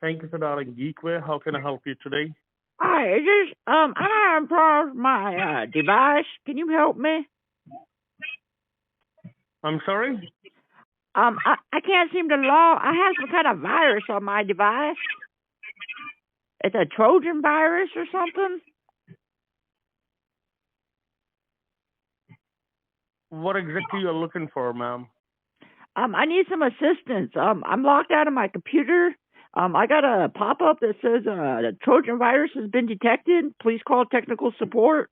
Thank you for dialing Geekware. How can I help you today? Hi, is this, I'm having problems with my, device. Can you help me? I'm sorry? I can't seem to log. I have some kind of virus on my device. It's a Trojan virus or something. What exactly you're looking for, ma'am? I need some assistance. I'm locked out of my computer. I got a pop-up that says, the Trojan virus has been detected. Please call technical support.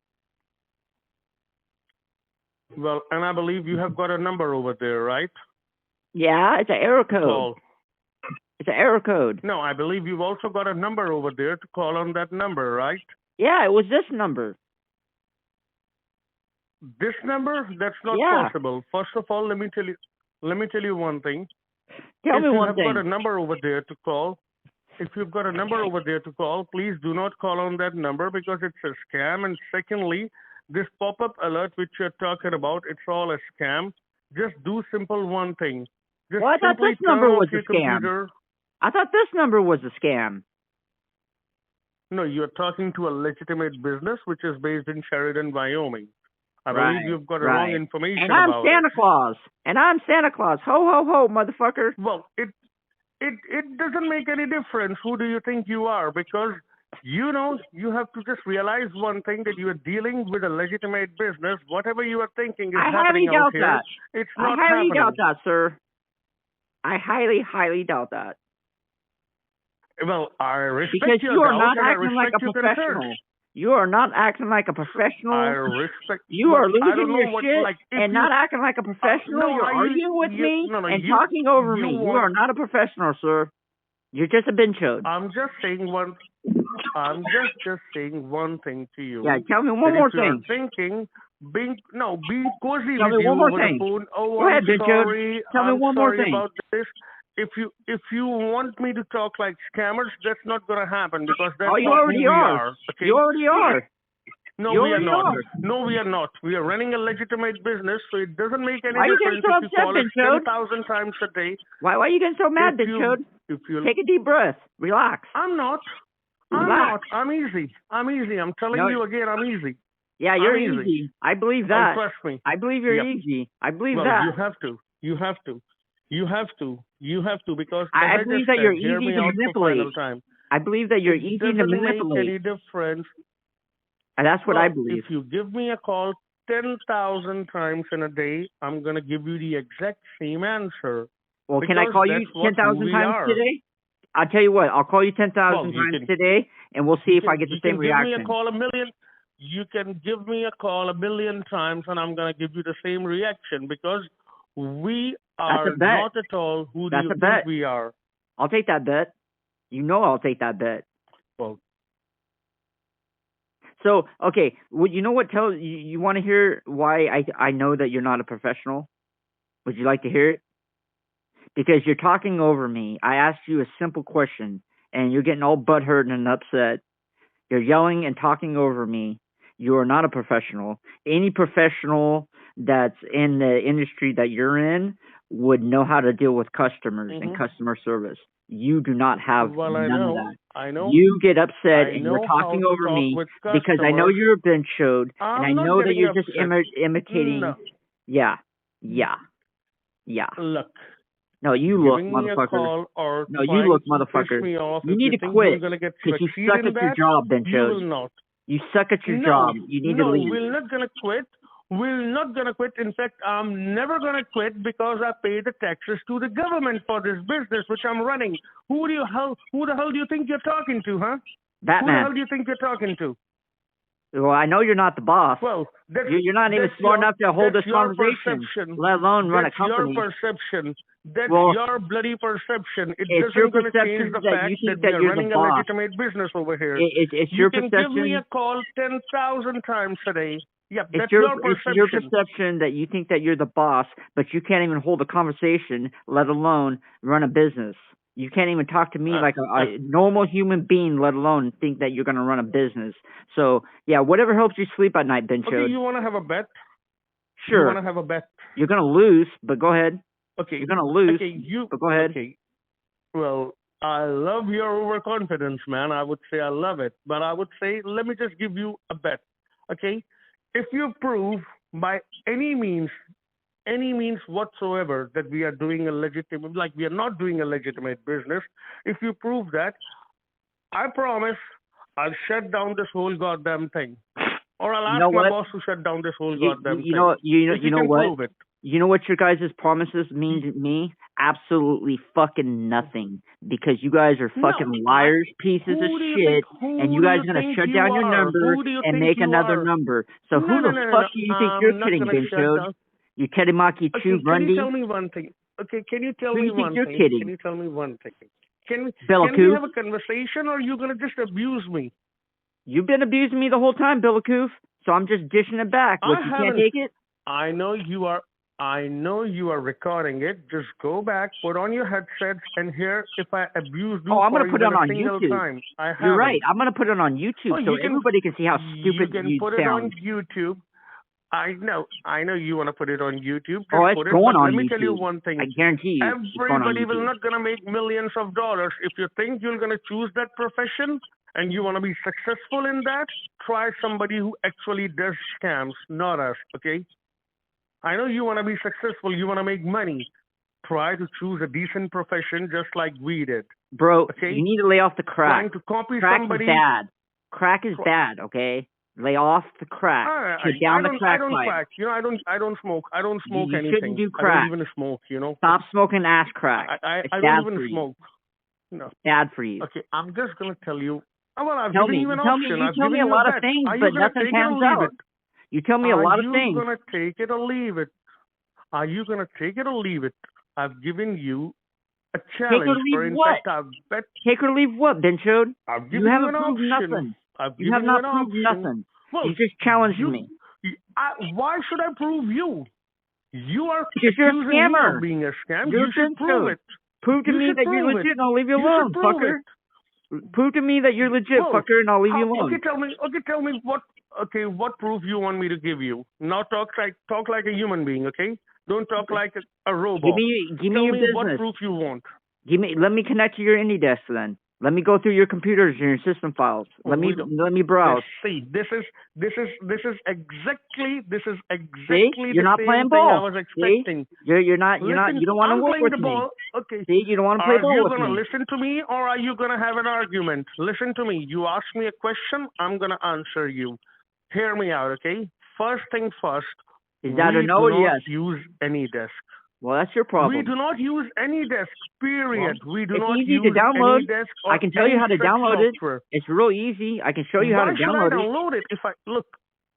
Well, and I believe you have got a number over there, right? Yeah, it's an error code. Call. It's an error code. No, I believe you've also got a number over there to call on that number, right? Yeah, it was this number. This number? That's not possible. First of all, let me tell you one thing. Tell me one thing. If you've got a number over there to call, please do not call on that number because it's a scam. And secondly, this pop-up alert which you're talking about, it's all a scam. Just do simple one thing. Just I thought this number was a scam. Computer. I thought this number was a scam. No, you're talking to a legitimate business which is based in Sheridan, Wyoming. I believe you've got wrong information about it. And I'm Santa Claus. And I'm Santa Claus. Ho, ho, ho, motherfucker. Well, it doesn't make any difference who do you think you are because, you know, you have to just realize one thing that you are dealing with a legitimate business. Whatever you are thinking is happening out here. It's not happening. I highly doubt that, sir. I highly, highly doubt that. Well, I respect because you are not acting like a professional. You are not acting like a professional. I respect. You are losing your shit like, and not acting like a professional. You're arguing with me and talking over me. You are not a professional, sir. You're just a bench chode. I'm just saying one thing to you. Yeah, tell me one more thing. Thinking, be cozy tell with me you one more over thing. the phone. Oh, Go ahead, I'm sorry. Tell me one more thing. About this. If you want me to talk like scammers, that's not going to happen because that's you not already who we are. Okay? You already are. No, we are not. No, we are not. We are running a legitimate business, so it doesn't make any difference if you call us 10,000 times a day. Why are you getting so mad, bench chode? Take a deep breath. Relax. I'm not. I'm easy. I'm telling you again, I'm easy. Yeah, you're easy. I believe that. Trust me. I believe you're easy. I believe that. You have to because I believe that you're easy to manipulate. I believe that you're easy to manipulate. Doesn't make any difference. And that's what I believe. If you give me a call 10,000 times in a day, I'm going to give you the exact same answer. Well, can I call you 10,000 times today? I'll tell you what. I'll call you 10,000 times today, and we'll see if I get the same reaction. You can give me a call a million times, and I'm going to give you the same reaction because we are not at all who do you think we are. I'll take that bet. You know I'll take that bet. Well. So, okay, well, you know what? You want to hear why I know that you're not a professional? Would you like to hear it? Because you're talking over me. I asked you a simple question, and you're getting all butthurt and upset. You're yelling and talking over me. You are not a professional. Any professional that's in the industry that you're in would know how to deal with customers and customer service. You do not have none of that. I know. You get upset and you're talking over me because I know you're a bench chode and I know that you're just imitating. No. Yeah. Look. No, you look, motherfucker. No, you look, motherfucker. You need to quit because you suck at your job, bench chode. You suck at your job. You need to leave. No, we're not going to quit. We're not going to quit. In fact, I'm never going to quit because I pay the taxes to the government for this business which I'm running. Who the hell do you think you're talking to, huh? Batman. Who the hell do you think you're talking to? Well, I know you're not the boss. Well, you're not even smart enough to hold this conversation, let alone run a company. That's your perception. That's your bloody perception. It doesn't going to change the fact that we're running a legitimate business over here. It's your perception. You can give me a call 10,000 times a day. Yeah, that's your perception. It's your perception that you think that you're the boss, but you can't even hold a conversation, let alone run a business. You can't even talk to me like a normal human being, let alone think that you're going to run a business. So, yeah, whatever helps you sleep at night, bench chode. Okay, you want to have a bet? Sure. You want to have a bet? You're going to lose, but go ahead. Okay. You're going to lose, but go ahead. Okay. Well, I love your overconfidence, man. I would say I love it. But I would say, let me just give you a bet. Okay? If you prove by any means whatsoever that we are doing a legitimate, like we are not doing a legitimate business, if you prove that, I promise I'll shut down this whole goddamn thing. Or I'll You ask know my what? boss to shut down this whole goddamn You thing. know you If you know can what? prove it. You know what your guys' promises mean to me? Absolutely fucking nothing. Because you guys are fucking No, liars, pieces of shit, and you who do guys you gonna think shut you down your are? number Who do you and think make you another are? number. So No, who no, the no, no, fuck no. do you think you're I'm not kidding, gonna shut Benchode? down. You Terimaki Chu Okay, can you Grundy? tell me one thing? Okay, can you tell Who do me you think one you're thing? Can kidding? you tell me one thing? Can we Bellacoof? have a conversation, or are you gonna just abuse me? You've been abusing me the whole time, Bellacoof. So I'm just dishing it back. What, I you can't haven't. take it? I know you are. I know you are recording it. Just go back, put on your headsets, and hear if I abused you Oh, I'm for gonna put it even a on single YouTube. time. I You're right. haven't. I'm gonna put it on YouTube Oh, so everybody can see how you stupid can you put it on sound. YouTube. I know you want to put it on YouTube. Oh, Just it's put it. going But on let me tell you YouTube. one I thing. guarantee you, it's going on Everybody will YouTube. not gonna make millions of dollars. If you think you're gonna choose that profession and you want to be successful in that, try somebody who actually does scams, not us. Okay? I know you want to be successful. You want to make money. Try to choose a decent profession, just like we did. Bro, Okay? you need to lay off the crack. Trying to copy Crack somebody. is bad. Crack is bad, okay? Lay off the crack. Put down the I crack don't pipe. crack. I don't smoke. I don't smoke You anything. shouldn't do I don't crack. even smoke. Stop smoking ass crack. It's I don't bad even for you. smoke. No. It's bad for you. Okay, I'm just gonna tell you. Oh, well, I've Tell given me. you an You option. I've tell me given a you a lot of bet. things, Are you but gonna nothing take it or pans leave out. it? You tell me a lot of Are things. you gonna take it or leave it? Are you gonna take it or leave it? I've given you a challenge. Take or leave In what? fact, I've bet. Take or leave what, Benchode? I've You given you haven't an proved option. nothing. I've You have given you not an proved option. nothing. Well, You just challenged me. Why should I prove you? You are Because you're a accusing me scammer. of being a scam. You're You should prove Benchode. it. Prove to You me should that you're prove it. legit and I'll leave you You alone, should prove fucker. it. Prove to me that you're legit, Well, fucker, and I'll leave you how, alone. tell me what. Okay, what proof you want me to give you? Now talk like a human being. Okay, don't talk like a robot. Give me Tell your me business. what proof you want. Let me connect to your indie desk then. Let me go through your computers and your system files. Let me browse. See, this is exactly See? You're the not same playing thing I ball. was expecting. See? You don't want to I'm work playing with the me. ball. Okay. See, you don't want to play Are ball you with gonna me. listen to me, or are you gonna have an argument? Listen to me. You ask me a question, I'm gonna answer you. Hear me out, okay? First thing first. Is that a no do or not yes? use any desk. Well, that's your problem. We do not use any desk, period. Well, We do it's not easy use to download. any desk or I can tell you how to any such download software. it. It's real easy. I can show you how to Why should download I it. download it? If I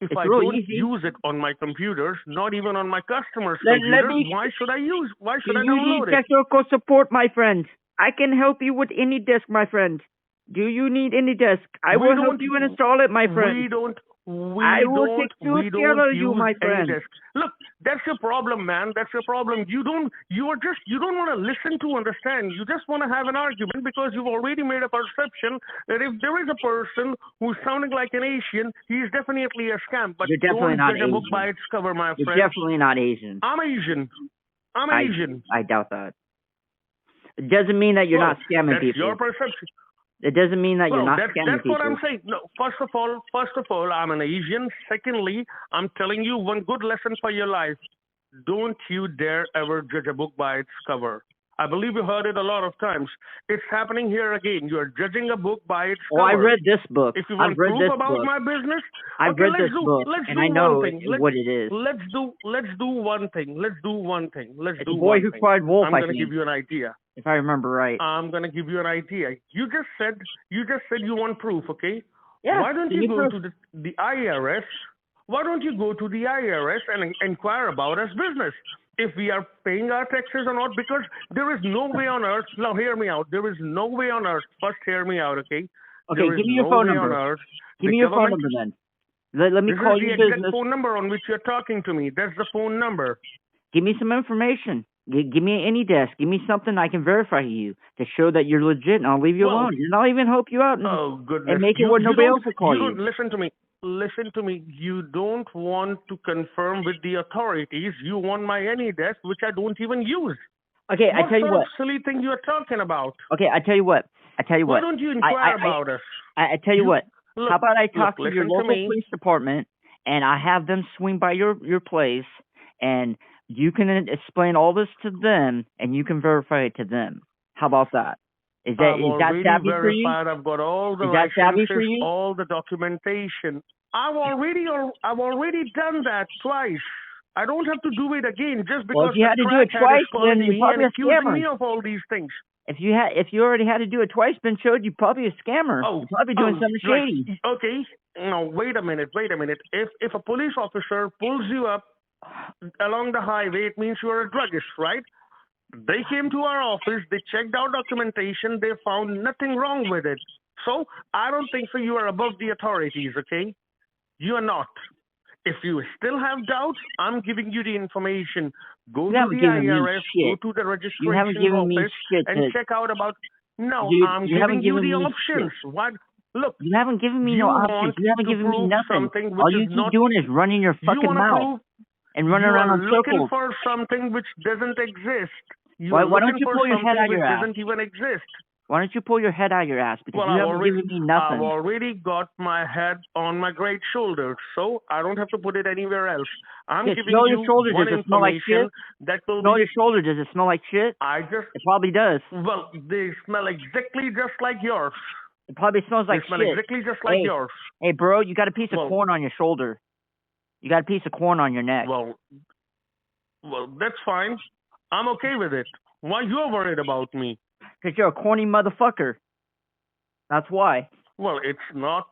It's I real don't easy. use it on my computers, not even on my customers' Let computers, me. why should I You download need it? technical support, my friend. I can help you with any desk, my friend. Do you need any desk? I will help you install it, my friend. We don't I will take good care of you, use my friend. any desk. Look, that's your problem, man. That's your problem. You don't want to listen to understand. You just want to have an argument because you've already made a perception that if there is a person who's sounding like an Asian, he's definitely a scam. But You're definitely don't not judge a book Asian. by its cover, my You're friend. definitely not Asian. I'm Asian. I doubt that. It doesn't mean that you're not scamming that's people. your perception. It doesn't mean that you're not scamming people. That's what I'm saying. No, first of all, I'm an Asian. Secondly, I'm telling you one good lesson for your life. Don't you dare ever judge a book by its cover. I believe you heard it a lot of times. It's happening here again. You're judging a book by its cover. Oh, I read this book. If you want proof about my business, I've read this book, and I know what it is. Let's do one thing. It's a boy who cried wolf. I'm going to give you an idea. If I remember right. I'm going to give you an idea. You just said you want proof, okay? Yeah. Why don't you go to the IRS? Why don't you go to the IRS and inquire about us business? If we are paying our taxes or not, because there is no way on earth. Now, hear me out. There is no way on earth. First, hear me out, okay? Okay, give me your phone number. Give me your phone number then. Let me call your business. This is the exact phone number on which you're talking to me. That's the phone number. Give me some information. Give me any desk. Give me something I can verify you to show that you're legit, and I'll leave you alone. And I'll even help you out and make it where nobody else will call you. Listen to me. Listen to me. You don't want to confirm with the authorities. You want my any desk, which I don't even use. Okay, I What tell you sort of what. silly thing you are talking about? Okay, I tell you what. Why don't you inquire about us? I tell you You what. How about I look, talk to your listen to local me. police department and I have them swing by your place and you can explain all this to them and you can verify it to them. How about that? Is I've that already savvy for you? verified. I've got all the Is that savvy for licenses, you? all the documentation. I've already done that twice. I don't have to do it again just Well, if because you a had to do it crackhead is twice, then calling you're me and probably a accusing scammer. me of all these things. If you already had to do it twice, Ben showed you probably a scammer. You're probably doing something right. shady. Okay. No, wait a minute. If a police officer pulls you up along the highway, it means you're a druggist, right? They came to our office, they checked our documentation, they found nothing wrong with it. So I don't think so you are above the authorities, okay? You are not. If you still have doubts, I'm giving you the information. Go You to haven't the given me IRS, go shit. to the You haven't registration given me office shit and to, check out about. No, dude. I'm You haven't giving you given the me options. shit. What? Look, You haven't given me you no options. want You haven't to given me prove nothing. something All which you is keep not. doing is running your You fucking want to mouth prove and running you around are in looking circles. for something which doesn't exist. You are Why don't looking you for pull your head something out which your ass? doesn't even exist. Why don't you pull your head out your ass? Because Well, you haven't given me I've nothing. already got my head on my great shoulders, so I don't have to put it anywhere else. I'm Yeah, giving smell your you shoulder. one Does it smell like shit? information that will Smell be. your shoulder. Does it smell like shit? It probably does. Well, they smell exactly just like yours. It probably smells like They smell shit. exactly just like yours. Hey, bro, you got a piece of Well, corn on your shoulder. You got a piece of corn on your neck. well, that's fine. I'm okay with it. Why you're worried about me? Because you're a corny motherfucker. That's why. Well, it's not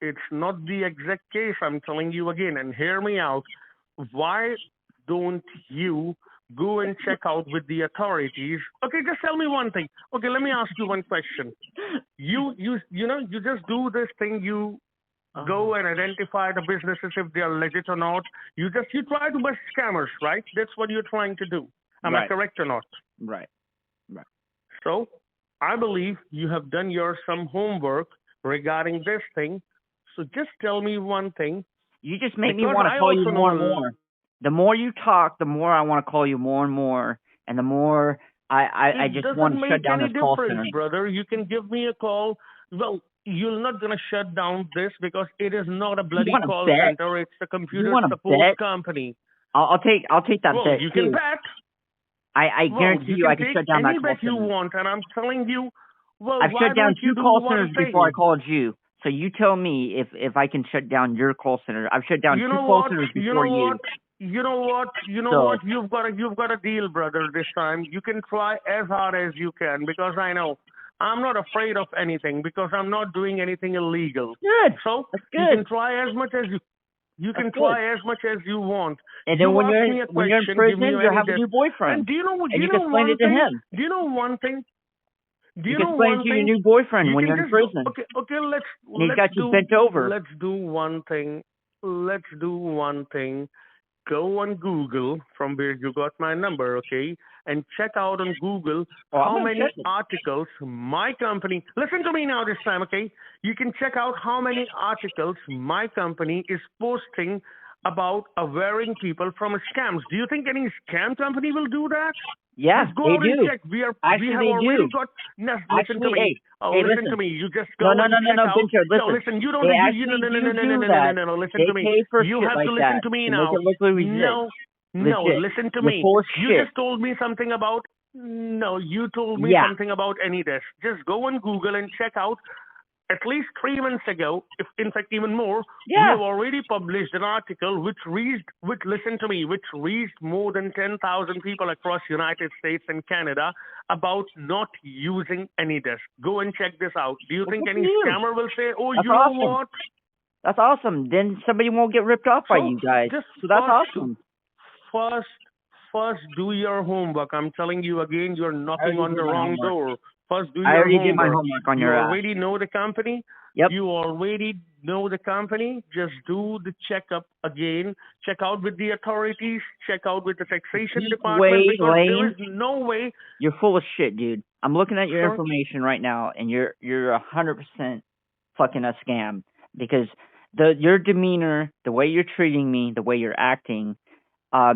the exact case. I'm telling you again, and hear me out. Why don't you go and check out with the authorities? Okay, just tell me one thing. Okay, let me ask you one question. You just do this thing. You go and identify the businesses if they are legit or not. You try to bust scammers, right? That's what you're trying to do. Am I correct or not? Right. So I believe you have done some homework regarding this thing. So just tell me one thing. You just make me want to call you more and more. The more you talk, the more I want to call you more and more, and the more I just want to shut down this call center. Brother. You can give me a call. Well, you're not gonna shut down this because it is not a bloody call center. It's a computer support company. I'll take that bet. You can bet. I guarantee you I can shut down that call center. Any bet you want, and I'm telling you. Well, I've shut down 2 call centers before I called you. So you tell me if I can shut down your call center. I've shut down 2 call centers before you. You know what? You've got a deal, brother. This time you can try as hard as you can because I know I'm not afraid of anything because I'm not doing anything illegal. Good. So that's good. You can try as much as you can try as much as you want. And then when you're in prison, you have a new boyfriend. And do you know what? And you can explain it to him. Do you know one thing? You can explain to your new boyfriend when you're in prison. Okay, let's he's got you bent over. Let's do one thing. Go on Google from where you got my number, okay? And check out on Google how many articles my company. Listen to me now this time, okay? You can check out how many articles my company is posting about awareing people from scams. Do you think any scam company will do that? Yeah, just go out and check. We have already got. Listen to me. Listen to me. You just go and check out. No, listen. You don't. No. Listen to me. You have to listen to me now. No. Listen to me. You just told me something about. No, you told me something about AnyDesk. Just go on Google and check out. At least 3 months ago, if in fact even more, we have already published an article which reached more than 10,000 people across United States and Canada about not using AnyDesk. Go and check this out. Do you think any scammer will say, "Oh, you know what? That's awesome." Then somebody won't get ripped off by you guys. So that's awesome. First, do your homework. I'm telling you again, you're knocking on the wrong door. First, do your homework. I already did my homework on your app. You already know the company? Yep. You already know the company? Just do the checkup again. Check out with the authorities. Check out with the taxation department. Because there is no way. You're full of shit, dude. I'm looking at your information right now, and you're 100% fucking a scam. Because your demeanor, the way you're treating me, the way you're acting,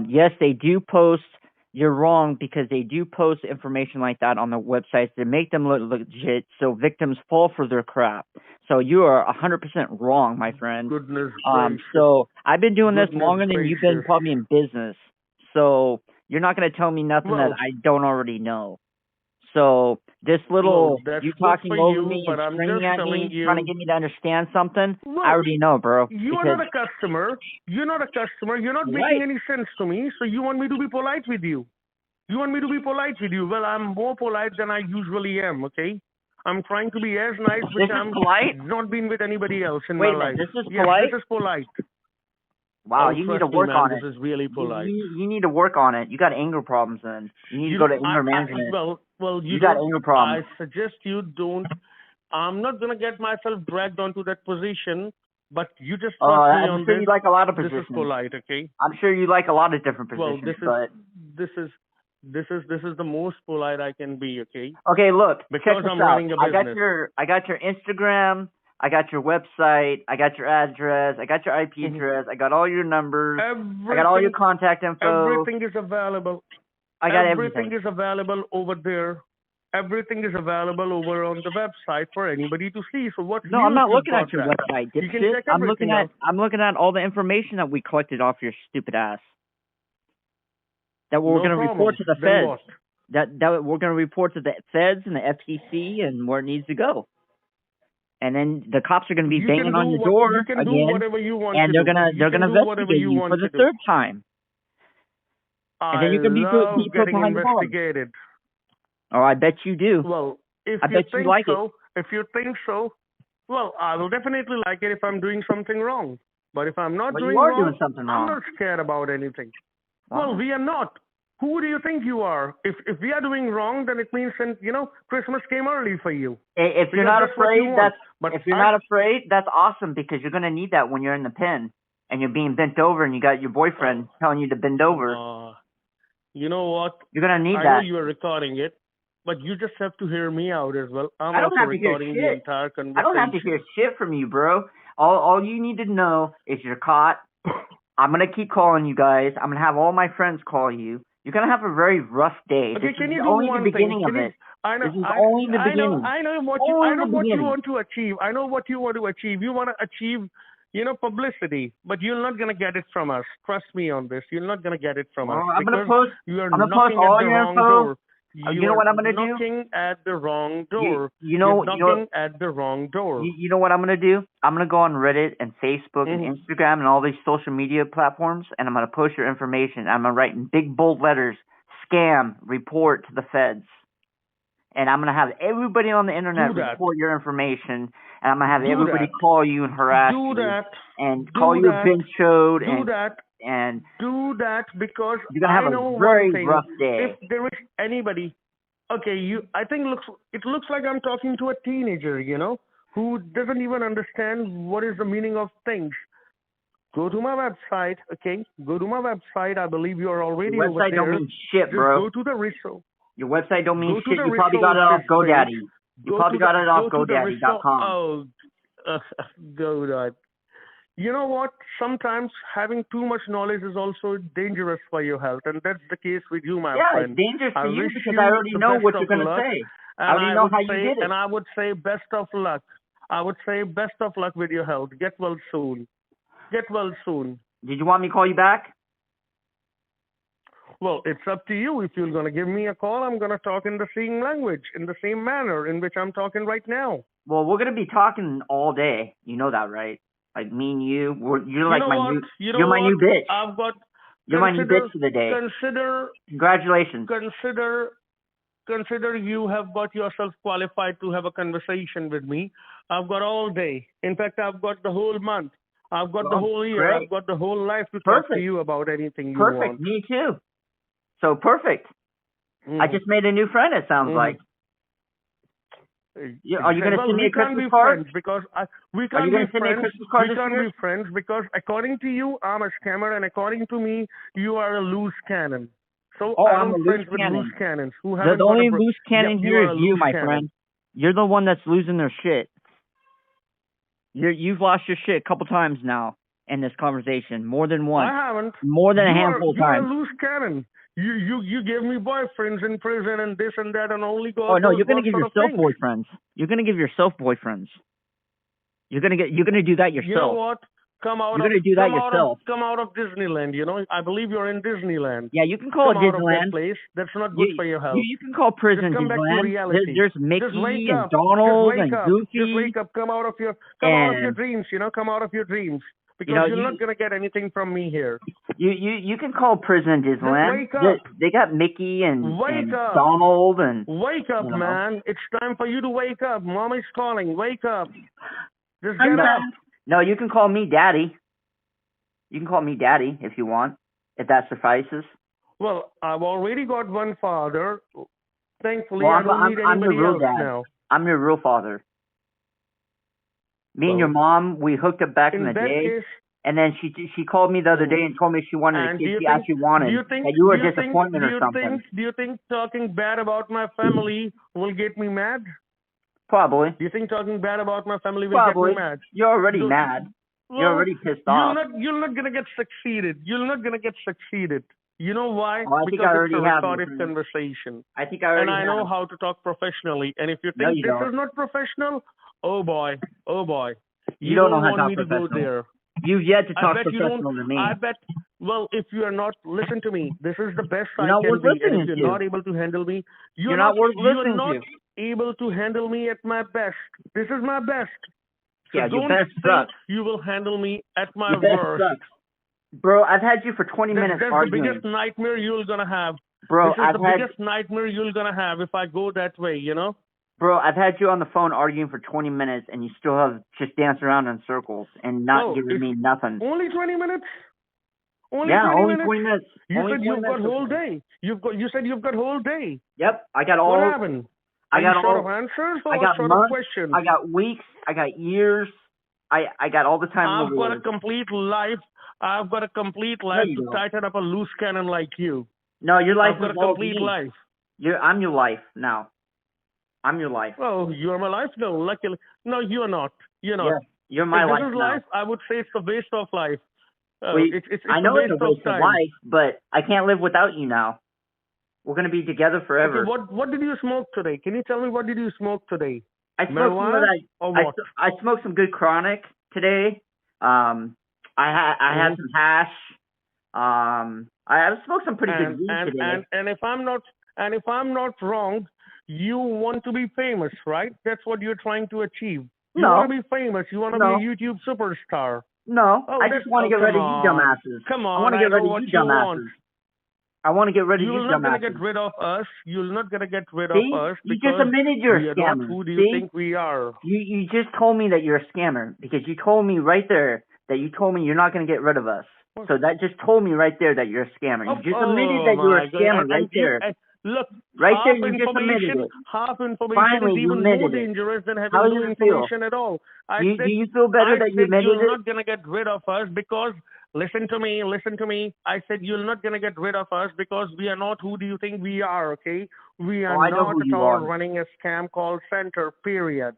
yes, they do post you're wrong because they do post information like that on their websites to make them look legit, so victims fall for their crap. So you are 100% wrong, my friend. Goodness gracious. So I've been doing this Goodness longer than you've been gracious. probably in business. So you're not going to tell me nothing Well, that I don't already know. So this little that's you good talking for over you, me and but I'm screaming just at telling me, trying to you. get me to understand something, I Well, already know, bro. you are Because not a customer. You're not a customer. You're not right. making any sense to me. So you want me to be polite with you? You want me to be polite with you? Well, I'm more polite than I usually am. Okay. I'm trying to be as nice, This which is I'm polite. not been with anybody else in Wait my a minute, life. this is Yes, polite. this is polite. Wow, Oh, you need to trust me, work man. on This it. is really polite. You need to work on it. You got anger problems then. You need to go to anger management. Well, you got don't. anger I problems. suggest you don't. I'm not gonna get myself dragged onto that position, but you just trust me I'm on sure this. you like a lot of This positions. is polite, okay? I'm sure you like a lot of different Well, positions, this is the most polite I can be, okay? okay, look, Because check this I'm out. running a business. I got your Instagram, I got your website, I got your address, I got your IP Mhm. address, I got all your numbers, Everything, I got all your contact info. everything is available. I got Everything everything. is available over there. Everything is available over on the website for anybody to see. So what's No, new I'm not if you've looking at got your that? website, You can dipshit. check everything out. I'm looking at all the information that we collected off your stupid ass. That we're No gonna problem. report to the Then feds. what? That we're gonna report to the feds and the FTC and where it needs to go. And then the cops are gonna be You banging can on do your what door you can do again, whatever you want and to they're do. gonna You can do whatever investigate you you want for the to do. third time. And I then you're gonna be love put getting behind bars. investigated. Oh, I bet you do. Well, if I you bet you think like it. so, well, I will definitely like it if I'm doing something wrong. But if I'm not Well, doing you are wrong, doing something I'm wrong. not scared about anything. Wow. Well, we are not. Who do you think you are? If we are doing wrong, then it means Christmas came early for you. If you're Because not that's what you afraid, want. But if you're not afraid, that's awesome because you're gonna need that when you're in the pen and you're being bent over and you got your boyfriend telling you to bend over. You know what? You're gonna need I that. know you are recording it, but you just have to hear me out as well. I'm I don't also have to hear recording the shit. entire I conversation. don't have to hear shit from you, bro. All you need to know is you're caught. I'm gonna keep calling you guys. I'm gonna have all my friends call you. You're gonna have a very rough day. Okay, This can is you do only one the thing? beginning of it. This is only the beginning. I know what you want to achieve. I know what you want to achieve. You want to achieve, publicity, but you're not gonna get it from us. Trust me on this. You're not gonna get it from us. I'm gonna because post. You are I'm gonna knocking post all at the your wrong info. door. You know what I'm gonna do? Knocking at the wrong door. You're knocking at the wrong door. You know what I'm gonna do? I'm gonna go on Reddit and Facebook and Instagram and all these social media platforms, and I'm gonna post your information. I'm gonna write in big bold letters, "Scam report to the feds," and I'm gonna have everybody on the internet report your information, and I'm gonna have everybody call you and harass you and call you a bitch chode and do that because you're gonna have a very rough day. If there is anybody, okay, I think it looks like I'm talking to a teenager, who doesn't even understand what is the meaning of things. Go to my website, okay? Go to my website. I believe you are already Your over website there. don't mean shit, bro. Just go to the resource. Your website don't mean shit. You probably got it off GoDaddy. You probably got it off GoDaddy.com. Oh, GoDaddy. You know what? Sometimes having too much knowledge is also dangerous for your health, and that's the case with you, my friend. Yeah, it's dangerous for you because I already the know best what you're of going to luck, say. I already know how you did it. And I would say best of luck. I would say best of luck with your health. Get well soon. Get well soon. Did you want me to call you back? Well, it's up to you. If you're going to give me a call, I'm going to talk in the same language, in the same manner in which I'm talking right now. Well, we're going to be talking all day. You know that, right? Like me and you, you're like you're my new bitch. You're my new bitch for the day. Congratulations. Consider you have got yourself qualified to have a conversation with me. I've got all day. In fact, I've got the whole month. I've got the whole year. Great. I've got the whole life to talk to you about anything you want. Perfect. Me too. So perfect. I just made a new friend, it sounds like. Are you going to send me a Christmas card? We can't be friends because according to you, I'm a scammer, and according to me, you are a loose cannon. So I'm a loose cannon. Loose cannons who the only loose cannon here is you, my friend. You're the one that's losing their shit. You've lost your shit a couple times now, in this conversation more than once. I haven't. More than a handful of times. You're a loose cannon. You gave me boyfriends in prison and this and that and only go. Oh no, you're gonna give yourself boyfriends. You're gonna give yourself boyfriends. You're gonna do that yourself. You know what? Come out of Disneyland. You know, I believe you're in Disneyland. Yeah, you can call it Disneyland. Out of that place. That's not good for your health. You can call prison Disneyland. Back to reality. There's Mickey and Donald and Goofy. Just wake up. Come out of your dreams. You know, come out of your dreams. Because you're not gonna get anything from me here. You can call prison Disneyland. Just wake up. They got Mickey and Donald and. Wake up, man! It's time for you to wake up. Mommy's calling. Wake up. Just get up. No, you can call me Daddy. You can call me Daddy if you want, if that suffices. Well, I've already got one father. Thankfully, I don't need anybody else now. I'm your real father. Me and your mom, we hooked up back in the day. And then she called me the other day and told me she wanted a kid she actually wanted. That you were a disappointment or something. Do you think talking bad about my family will get me mad? Probably. Do you think talking bad about my family will get me mad? You're already mad. You're already pissed off. You're not gonna get succeeded. You're not gonna get succeeded. You know why? Oh, because it's a recorded conversation. I think I already And I know how to talk professionally. And if you think this is not professional, oh boy. You don't know how to talk me to go there. You've yet to talk professional to me. I bet. Well, if you are not, listen to me. This is the best I can be. And if you're not able to handle me, you're not able to handle me at my best. This is my best. So yeah, your best sucks. You will handle me at my worst. Sucks. Bro, I've had you for 20 minutes arguing. That's the biggest nightmare you're going to have. Bro, this is the biggest nightmare you're going to have if I go that way, you know? Bro, I've had you on the phone arguing for 20 minutes, and you still have just danced around in circles and not giving me nothing. Only 20 minutes? Only 20 minutes. You said you've got whole day. You said you've got whole day. Yep, I got all. What happened? I got short of answers or short of questions? I got weeks. I got years. I got all the time. I've got a complete life. I've got a complete life to tighten up a loose cannon like you. No, your life is a complete life. I'm your life now. I'm your life. Oh, you are my life? No, luckily. No, you are not. You're not. Yeah, you're my life. If this is life, I would say it's a waste of life. I know it's a waste of life, but I can't live without you now. We're going to be together forever. Okay, what did you smoke today? Can you tell me what did you smoke today? I smoked some good chronic today. I had some hash. I smoked some pretty good weed today. And if I'm not wrong, you want to be famous, right? That's what you're trying to achieve. You want to be famous. You want to be a YouTube superstar. No, I just want to get rid of you dumbasses. Come on, I want to get rid of you dumbasses. I want to get rid of you dumbasses. You're not going to get rid of us. You're not going to get rid of us. You just admitted you're a scammer. Who do you think we are? You just told me that you're a scammer because you told me right there that you told me you're not going to get rid of us. So that just told me right there that you're a scammer. You just admitted that you're a scammer right there. Look, right there, you just admitted it. Half information is even more dangerous than having no information at all. Do you feel better that you admitted it? You're not going to get rid of us because, listen to me. I said you're not going to get rid of us because we are not who do you think we are, okay? We are not at all running a scam call center, period.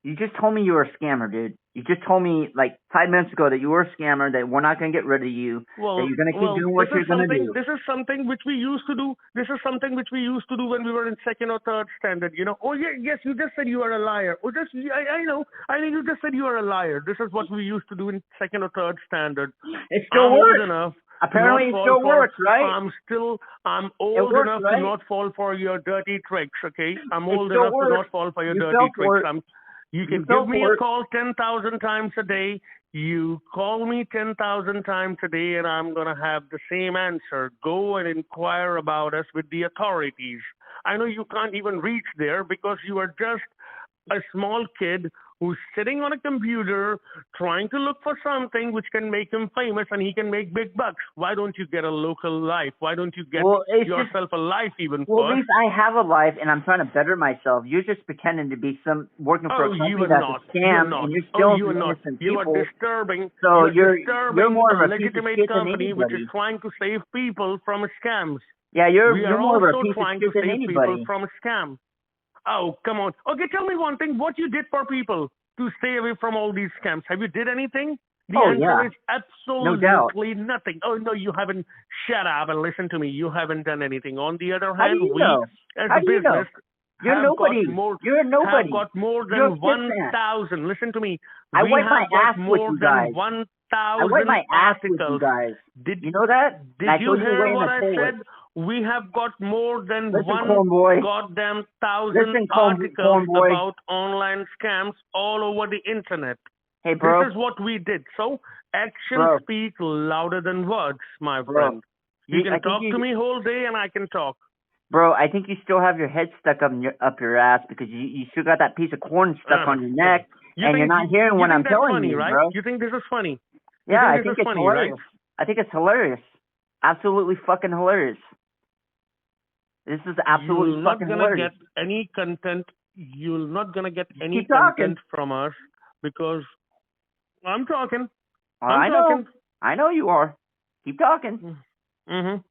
You just told me you were a scammer, dude. You just told me like 5 minutes ago that you were a scammer, that we're not going to get rid of you, that you're going to keep doing what you're going to do. This is something which we used to do. This is something which we used to do when we were in second or third standard, you know. Oh, yes, you just said you are a liar. Oh, I know. I know you just said you are a liar. This is what we used to do in second or third standard. It still works. Old enough. Apparently it still works, right? I'm old enough to not fall for your dirty tricks, okay? I'm old enough to not fall for your dirty tricks. You can give me a call 10,000 times a day. You call me 10,000 times a day, and I'm going to have the same answer. Go and inquire about us with the authorities. I know you can't even reach there because you are just a small kid who's sitting on a computer trying to look for something which can make him famous and he can make big bucks. Why don't you get a local life? Why don't you get yourself a life even first? At least I have a life and I'm trying to better myself. You're just pretending to be working for a company that's a scam and you're still innocent people. You are disturbing. So you're more of a legitimate company which is trying to save people from scams. Yeah, you're more of a piece of shit than anybody. People from a scam. Oh, come on. Okay, tell me one thing. What you did for people to stay away from all these scams? Have you did anything? The Oh, answer yeah. is No doubt. absolutely nothing. Oh, no, you haven't. Shut up and listen to me. You haven't done anything. On the other How do hand, you we, know? as How a do you know? business, You're have got nobody. more You're a have nobody. got more You're a than pissant. 1,000. Listen to me. I We wipe my have got ass with more you than guys. I wipe 1,000 my ass with you articles. guys. Did You know that? And I did you told you to hear weigh in what the I toilet. said? We have got more than Listen, one cornboy. goddamn thousand Listen, articles cornboy. about online scams all over the internet. Hey, bro. This is what we did. So actions Bro. speak louder than words, my Bro. friend. You I can think talk you, to me whole day and I can talk. bro, I think you still have your head stuck up your ass because you still got that piece of corn stuck on your neck, and you're not hearing what I'm telling funny, you, right? bro. You think this is funny? Yeah, I this think is it's funny, hilarious. right? I think it's hilarious. Absolutely fucking hilarious. This is absolutely You're fucking not gonna hilarious. get any content. You're not gonna get any Keep talking. content from us because I'm talking. I know. I know you are. Keep talking. Mm-hmm.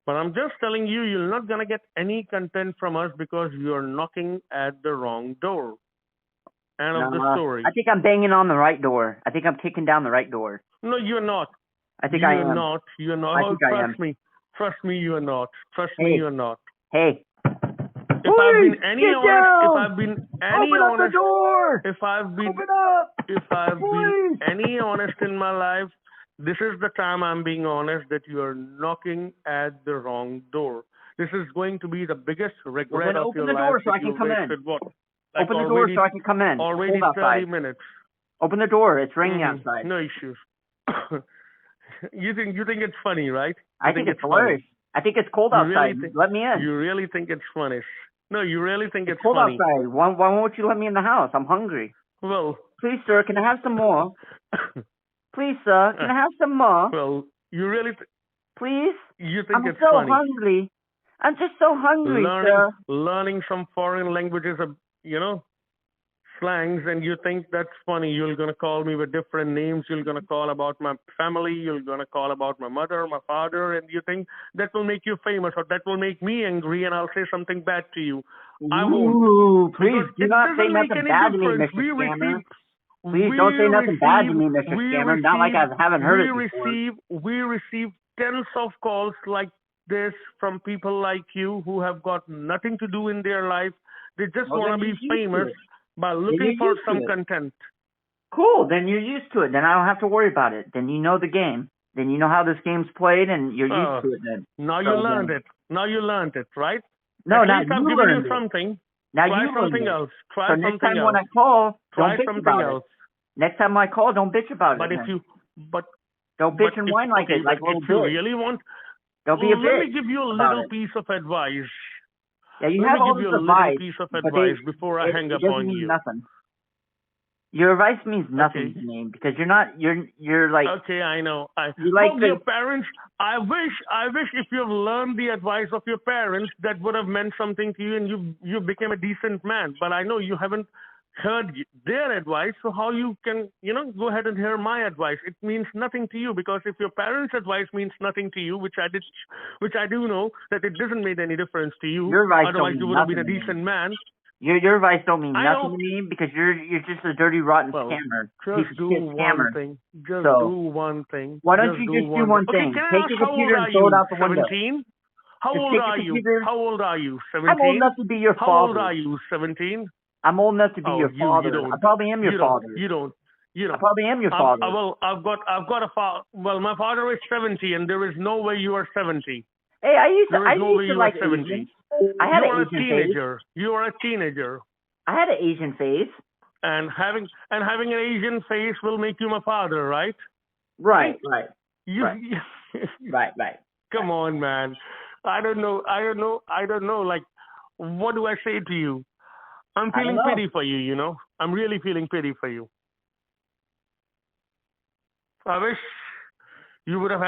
But I'm just telling you, you're not gonna get any content from us because you're knocking at the wrong door. End of the story. I think I'm banging on the right door. I think I'm kicking down the right door. No, you're not. I think I am. You're not. I think I am. Trust me. Trust me, you are not. Trust Hey. me, you're not. Hey. If I've been any honest, door. if I've been Open up. if I've been Please. any honest in my life, this is the time I'm being honest that you are knocking at the wrong door. This is going to be the biggest regret of your life. Open the door so I can come in. Open the door so I can come in. Already 30 minutes. Open the door. It's raining outside. No issues. You think it's funny, right? I think it's hilarious. I think it's cold outside. Let me in. You really think it's funny? No, you really think it's cold funny. Outside. Why won't you let me in the house? I'm hungry. Well, please, sir, can I have some more? Please, sir, can I have some more? Well, you really please? You think it's so funny? Hungry. I'm just so hungry, sir. Learning some foreign languages, slangs, and you think that's funny. You're going to call me with different names. You're going to call about my family. You're going to call about my mother, my father, and you think that will make you famous or that will make me angry and I'll say something bad to you. I won't. Please do not say nothing bad to me, Mr. Scammer. Please don't say nothing bad to me, Mr. Scammer. Not like I haven't heard it before. We receive tens of calls like this from people like you who have got nothing to do in their life. They just want to be famous by looking for some content. Cool. Then you're used to it. Then I don't have to worry about it. Then you know the game. Then you know how this game's played, and you're used to it. Then now you learned it. Now you learned it, right? No, now you learned it. Something. Now try you something else. Try so something next time else. when I call, try don't bitch something about else. it. Next time I call, don't bitch about but it. But don't bitch and whine like it, like a little bitch. If you really want, don't be a bitch. Let me give you a little piece of advice. Yeah, you let have me all give this you a advice, little piece of advice before I hang up on you. Nothing. Your advice means nothing to me because you're like. Okay, I know. Your parents. I wish if you have learned the advice of your parents, that would have meant something to you, and you became a decent man. But I know you haven't heard their advice, so how you can go ahead and hear my advice? It means nothing to you because if your parents' advice means nothing to you, which I do know that it doesn't make any difference to you. Otherwise, you would have been a decent man. Your advice don't mean nothing to me because you're just a dirty, rotten scammer. Just do one thing. Just do one thing. Why don't you just do one thing? Take your computer and throw it out the window. 17? How old are you? How old are you? 17? I'm old enough to be your father. How old are you? 17? I'm old enough to be your father. I probably am your father. You don't. I probably am your father. I've got a father. Well, my father is 70, and there is no way you are 70. Hey, I used to like 70. Asians. I had an Asian teenager. phase. You are a teenager. I had an Asian phase. And having an Asian face will make you my father, right? Right. Right. Come on, man. I don't know. Like, what do I say to you? I'm feeling pity for you. I'm really feeling pity for you. I wish you would have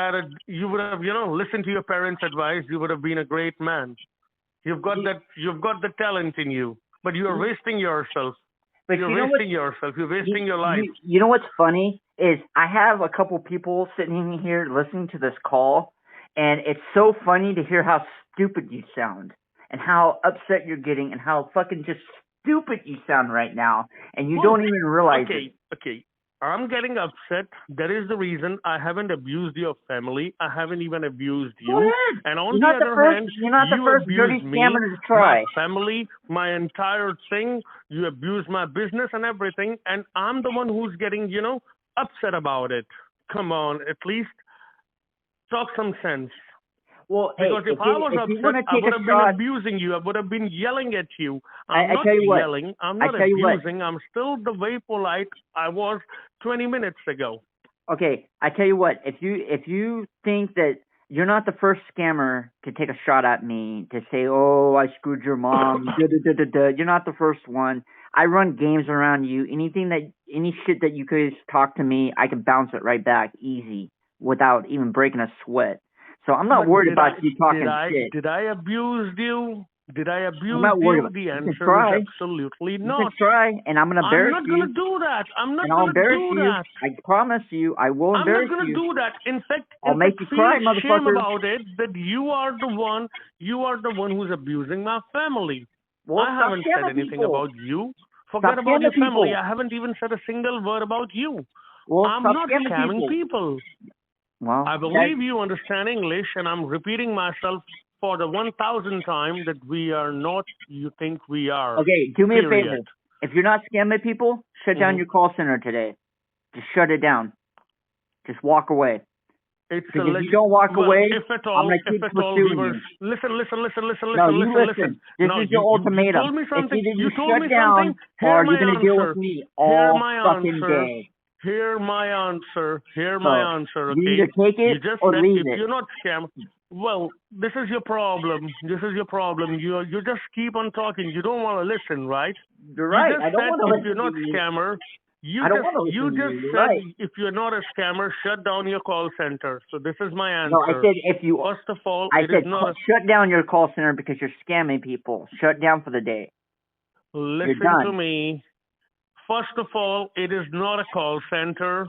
listened to your parents' advice. You would have been a great man. You've got the talent in you, but you are wasting yourself. You're wasting yourself. You're wasting your life. You know what's funny is I have a couple people sitting here listening to this call, and it's so funny to hear how stupid you sound and how upset you're getting and how fucking just stupid you sound right now, and you don't even realize it. Okay. I'm getting upset. That is the reason. I haven't abused your family. I haven't even abused Go you. ahead. And on You're the not the other first. hand, You're not the you first dirty abused me, scammer to my try. family, my entire thing. You abused my business and everything. And I'm the one who's getting, upset about it. Come on, at least talk some sense. Well, hey, Because if I was if you want upset, to I take would a have been shot, abusing you. I would have been yelling at you. I'm I not tell you what. yelling. I'm I not tell you what. abusing. I'm still the way polite I was 20 minutes ago. Okay, I tell you what. If you think that you're not the first scammer to take a shot at me to say, "Oh, I screwed your mom," you're not the first one. I run games around you. Any shit that you could talk to me, I can bounce it right back easy without even breaking a sweat. So I'm not worried about you talking shit. Did I abuse you? Did I abuse I'm not worried you? about. The You can answer try. is absolutely You can not. try, and I'm gonna I'm embarrass not you. going to do that. I'm not And I'll going to embarrass do you. that. I promise you, I will I'm not embarrass going to you. do that. In fact, I'll make you cry, feel shame motherfucker. about it that you are the one who's abusing my family. Well, I stop haven't said scamming anything people. about you. Stop Forget about your scamming family. people. I haven't even said a single word about you. Well, I'm stop not scamming scamming people. people. Well, I believe you understand English, and I'm repeating myself for the 1000th time that we are not you think we are. Okay, do me a favor. Period. If you're not scamming people, shut down your call center today. Just shut it down. Just walk away. It's Because if you don't walk away, if at I'm all, going to keep if at all we pursuing were, you. listen. No, you listen. This No, is your you ultimatum. told me It's something. either You you told shut me down something. or Hear you're my going to deal answer. with me Hear all my fucking answer. day. Hear my answer. Hear So, my answer. you Okay. either take it You just or said leave if it. you're not scam. Well, this is your problem. This is your problem. You just keep on talking. You don't want to listen, right? You're You right. just I don't said want to if listen you're not to you. scammer. I don't want to You listen to just you. You're said right. if you're not a scammer, shut down your call center. So this is my answer. No, I said if you. First of all, I it said is not. shut down your call center because you're scamming people. Shut down for the day. Listen to me. First of all, it is not a call center.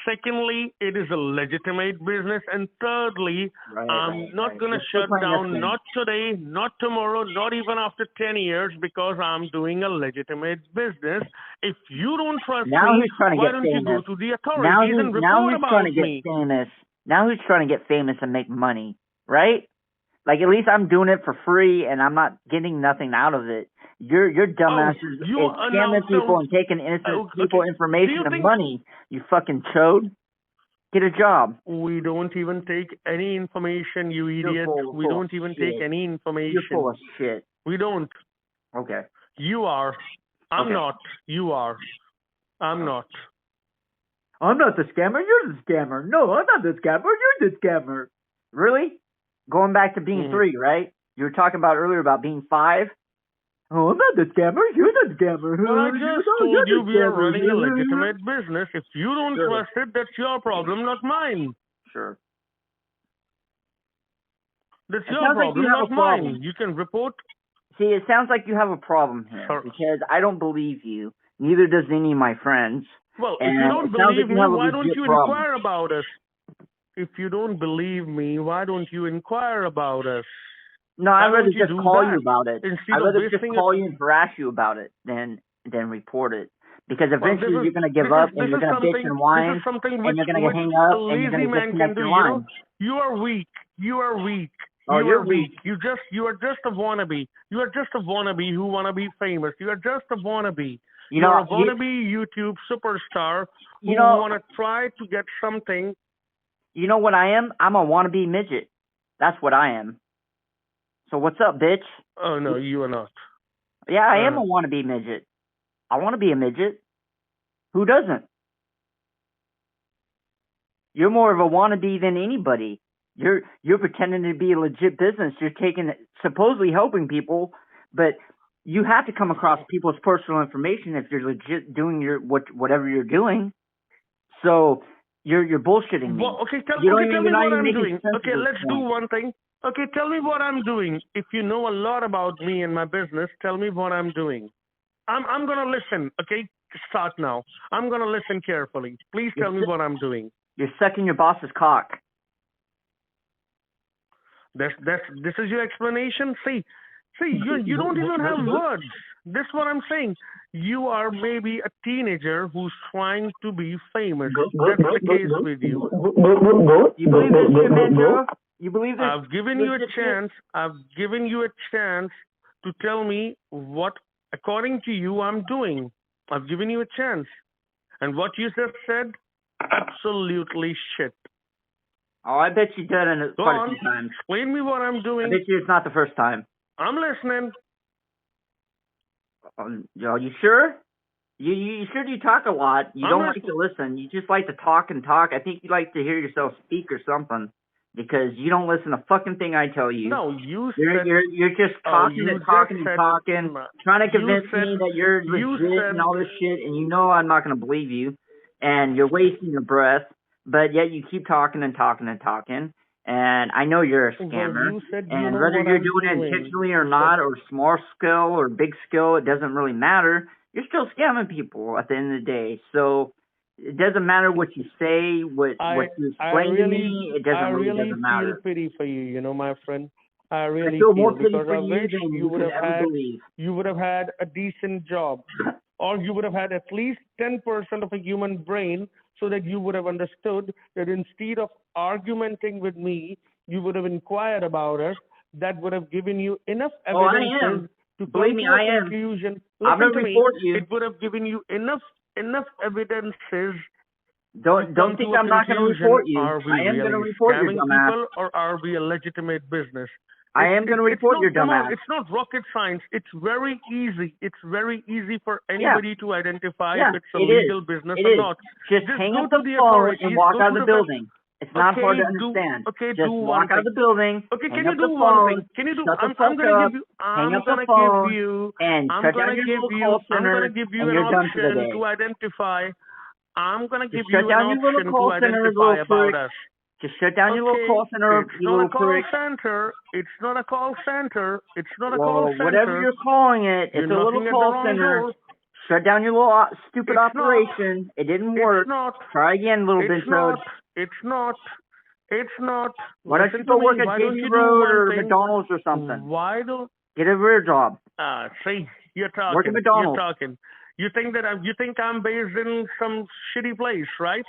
Secondly, it is a legitimate business. And thirdly, I'm not going to shut down, not today, not tomorrow, not even after 10 years, because I'm doing a legitimate business. If you don't trust Now me, he's trying to why get don't famous. you go to the authorities and Now report he's trying about to get me? famous. Now he's trying to get famous and make money, right? Like, at least I'm doing it for free and I'm not getting nothing out of it. Your dumbass is scamming people and taking innocent people information and money. You fucking chode. Get a job. We don't even take any information, you idiot. We don't even take any information. You're full of shit. We don't. Okay. You are. I'm not. You are. I'm not. I'm not the scammer. You're the scammer. No, I'm not the scammer. You're the scammer. Really? Going back to being 3, right? You were talking about earlier about being 5. Oh, I'm not the scammer. You're the scammer. Well, I just told you we are running a legitimate business. If you don't trust it, that's your problem, not mine. Sure. That's your problem, not mine. You can report. See, it sounds like you have a problem here because I don't believe you. Neither does any of my friends. Well, if you don't believe me, why don't you inquire about us? If you don't believe me, why don't you inquire about us? No, I'd rather just call you about it. I'd rather just call you and harass you about it than report it. Because eventually you're going to give up and you're going to bitch and whine and you're going to hang up and you're going to disconnect your line. You are weak. You are weak. Oh, you're weak. You are just a wannabe. You are just a wannabe who want to be famous. You are just a wannabe. You're a wannabe YouTube superstar who want to try to get something. You know what I am? I'm a wannabe midget. That's what I am. So what's up, bitch? Oh, no, you are not. Yeah, I am a wannabe midget. I want to be a midget. Who doesn't? You're more of a wannabe than anybody. You're pretending to be a legit business. You're supposedly helping people, but you have to come across people's personal information if you're legit doing whatever you're doing. So you're bullshitting me. Well, okay, tell me what I'm doing. Okay, let's do one thing. Okay, tell me what I'm doing. If you know a lot about me and my business, tell me what I'm doing. I'm going to listen, okay? Start now. I'm going to listen carefully. Please tell me what I'm doing. You're sucking your boss's cock. This is your explanation? See, you don't even have words. This is what I'm saying. You are maybe a teenager who's trying to be famous. That's the case with you. You believe this shit, man, Joe? You believe this? I've given you a chance. I've given you a chance to tell me what, according to you, I'm doing. I've given you a chance. And what you just said, absolutely shit. Oh, I bet you've done it Go quite on. a few times. Explain me what I'm doing. I bet you it's not the first time. I'm listening. Are you sure? You sure you talk a lot? You don't like to listen. You just like to talk and talk. I think you like to hear yourself speak or something, because you don't listen to fucking thing I tell you. No, you're just talking and talking, trying to convince me that you're legit and all this shit, and you know I'm not going to believe you, and you're wasting your breath, but yet you keep talking and talking and talking. And I know you're a scammer, and whether you're doing it intentionally or not, or small scale or big scale, it doesn't really matter. You're still scamming people at the end of the day. So it doesn't matter what you say, what you explain to me. It doesn't really matter. I really feel pity for you, my friend. I really feel more pity because for I you wish than you would have had believe. You would have had a decent job, or you would have had at least 10% of a human brain, so that you would have understood that instead of argumenting with me, you would have inquired about us. That would have given you enough evidence to come to a conclusion. Listen to me. It would have given you enough evidences. Don't think I'm not going to report you. I am going to report your dumbass. People, or are we a legitimate business? I am going to report your dumbass. It's not rocket science. It's very easy. It's very easy for anybody to identify if it's a legal business or not. Just hang up the phone and walk out of the building. It's not hard to understand. Just walk out of the building. Okay, hang can you up do the one phone, thing? Can you do? Shut the I'm fuck gonna up. give you. Hang up I'm gonna the phone give you. and I'm shut gonna down your give little you. call I'm center. gonna give you And an you're done for the option day. to identify. I'm gonna give Just you shut down an your little option call to center, identify little about prick. us. Just shut down your little call center, It's you not little a call prick. center. It's not a call center. It's not a Well, call center. whatever you're calling it, it's a You're little knocking at call the wrong center. door. Shut down your little stupid It's operation. not. It didn't It's work. not. Try again, little It's bitch. not. It's not. It's not. Why don't Listen you go to work me. at Why JD don't you do Road one or thing? McDonald's or something? Why don't? Get a real job. See, you're talking. Work at McDonald's. You're talking. You think that you think I'm based in some shitty place, right?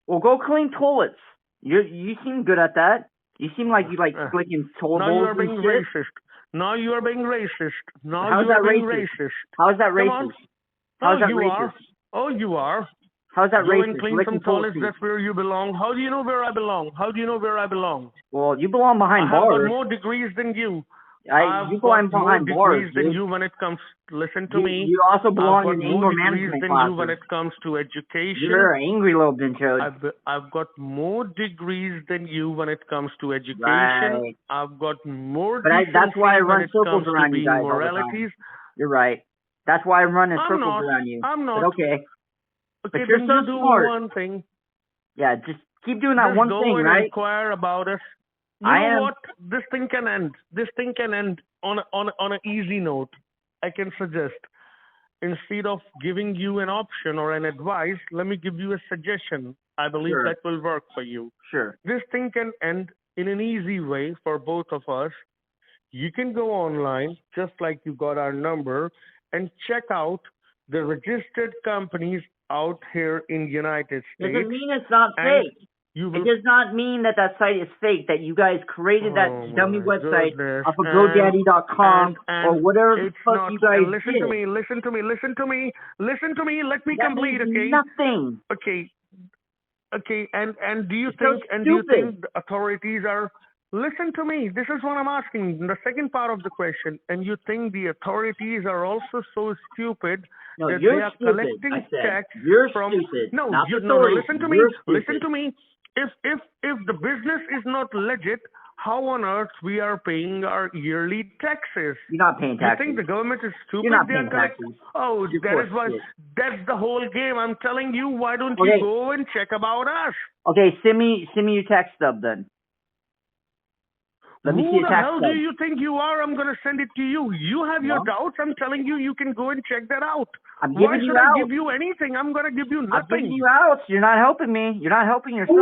Well, go clean toilets. You seem good at that. You seem like you like clicking toilet Now you bowls are being and shit. racist. Now you are being racist. Now How's you are that being racist? racist. How's that Come on. racist? How's that you racist? are. Oh, you are. How's that Go racist? and clean some toilets. That's where you belong. How do you know where I belong? How do you know where I belong? Well, you belong behind I bars. have got more degrees than you. You belong behind more bars, degrees than dude. you when it comes. Listen to me. You also belong in anger more management degrees than classes. you when it comes to education. You're an angry little binchode. I've got more degrees than you when it comes to education. Right. I've got more. But that's why I run circles comes around to you guys all the moralities. time. You're right. That's why I run in I'm circles not. around you. I'm not. But okay. Okay, but you're then so you do smart. one thing. Yeah, just keep doing that Just one go thing, and right? inquire about us. You know what? This thing can end. This thing can end on an easy note. I can suggest, instead of giving you an option or an advice, let me give you a suggestion. I believe that will work for you. Sure. This thing can end in an easy way for both of us. You can go online, just like you got our number, and check out the registered companies out here in the United States. Doesn't mean it's not fake. It does not mean that site is fake, that you guys created that dummy website off of GoDaddy.com or whatever the fuck you guys listen did. to me, listen to me, listen to me, listen to me, let me that complete, means okay? Nothing. Okay, and do you it's think so do you think the authorities are listen to me, this is what I'm asking, the second part of the question, and you think the authorities are also so stupid that they are collecting tax from stupid. No, listen to me. Listen to me. If the business is not legit, how on earth we are paying our yearly taxes? You're not paying taxes. You think the government is stupid? You're not paying taxes. Oh, that is why. That's the whole game. I'm telling you. Why don't you go and check about us? Okay, send me your tax stub then. Let me see Who your the tax hell stub. do you think you are? I'm going to send it to you. You have your doubts. I'm telling you, you can go and check that out. Why should I give you anything? I'm going to give you nothing. I'm giving you out. You're not helping me. You're not helping yourself.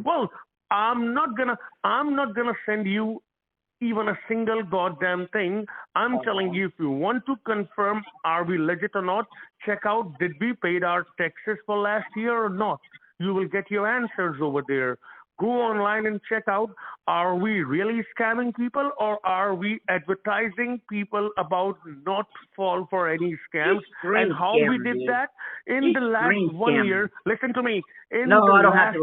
Well, I'm not gonna send you even a single goddamn thing. I'm telling you, if you want to confirm are we legit or not, check out did we paid our taxes for last year or not. You will get your answers over there. Go online and check out, are we really scamming people or are we advertising people about not fall for any scams? And how we did that in the last 1 year. Listen to me. In the last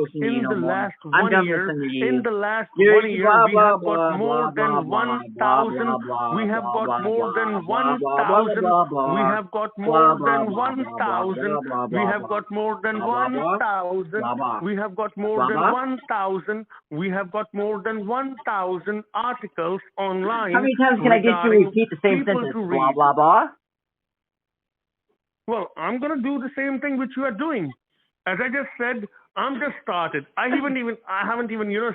1 year, in the last 1 year, we have got more than 1,000. We have got more than 1,000. We have got more than 1,000. We have got more than 1,000. We have got more than 1,000. We have got more than 1,000 articles online. How many times can I get you to repeat the same sentence? Blah, blah, blah. Well, I'm going to do the same thing which you are doing. As I just said, I'm just started. I haven't even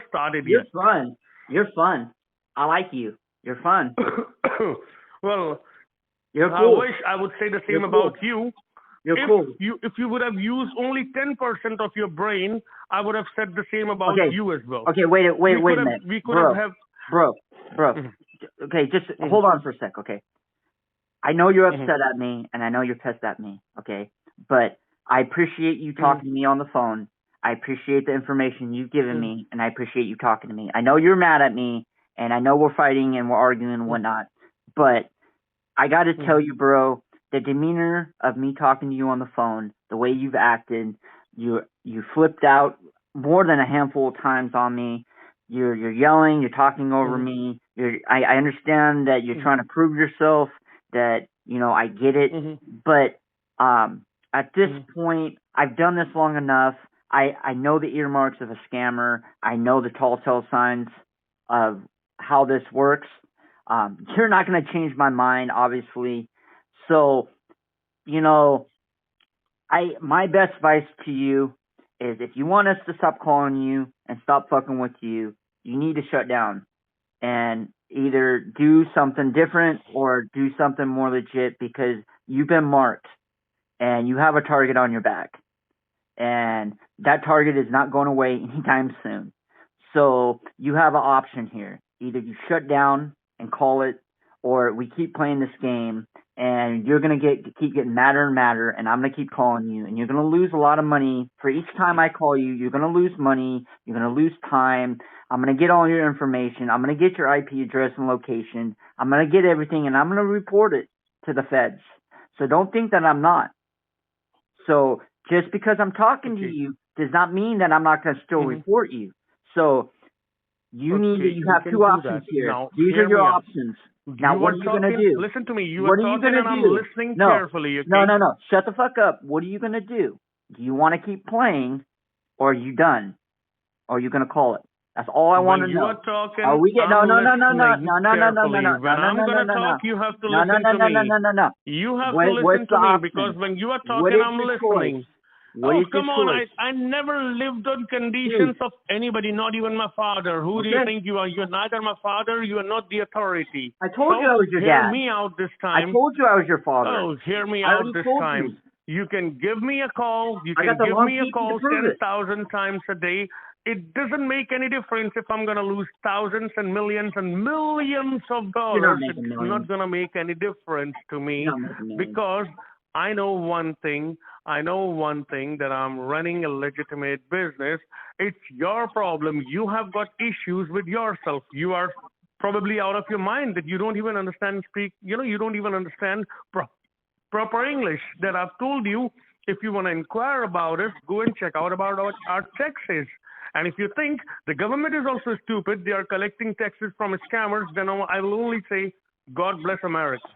started yet. You're fun. You're fun. I like you. You're fun. Well, you're cool. I wish I would say the same about you. You're cool. If you would have used only 10% of your brain, I would have said the same about you as well. Okay, wait a minute. We could have... Bro. Okay, just hold on for a sec, okay? I know you're upset at me, and I know you're pissed at me, okay? But I appreciate you talking to me on the phone. I appreciate the information you've given me, and I appreciate you talking to me. I know you're mad at me, and I know we're fighting and we're arguing and whatnot, but I got to tell you, bro, the demeanor of me talking to you on the phone, the way you've acted, you flipped out more than a handful of times on me. You're yelling, you're talking over me. I understand that you're trying to prove yourself, that, you know, I get it. But at this point, I've done this long enough. I know the earmarks of a scammer. I know the telltale signs of how this works. You're not going to change my mind, obviously. So, you know, my best advice to you is if you want us to stop calling you and stop fucking with you, you need to shut down and either do something different or do something more legit, because you've been marked and you have a target on your back. And that target is not going away anytime soon. So you have an option here. Either you shut down and call it, or we keep playing this game and you're going to keep getting madder and madder, and I'm going to keep calling you, and you're going to lose a lot of money. For each time I call you, you're going to lose money, you're going to lose time. I'm going to get all your information. I'm going to get your IP address and location. I'm going to get everything, and I'm going to report it to the feds. So don't think that I'm not. So just because I'm talking to you does not mean that I'm not going to still report you. So you have two options here. Now, these are your options. Now, what are you going to do? Listen to me. You are talking and I'm listening carefully. Okay? No. Shut the fuck up. What are you going to do? Do you want to keep playing, or are you done? Or are you going to call it? That's all I want to know. Are we getting? No. No. When I'm going to talk, you have to listen to me. No. You have to listen to me, because when you are talking, I'm listening. Come on. I never lived on conditions of anybody, not even my father. Who do you think you are? You're neither my father, you are not the authority. I told you I was your dad. Hear me out this time. I told you I was your father. Oh, hear me out this time. You can give me a call. You can give me a call 10,000 times a day. It doesn't make any difference if I'm going to lose thousands and millions of dollars. It's not going to make any difference to me, because I know one thing, that I'm running a legitimate business. It's your problem. You have got issues with yourself. You are probably out of your mind that you don't even understand you don't even understand proper English. That I've told you, if you want to inquire about it, go and check out about our taxes. And if you think the government is also stupid, they are collecting taxes from scammers, then I will only say, God bless America.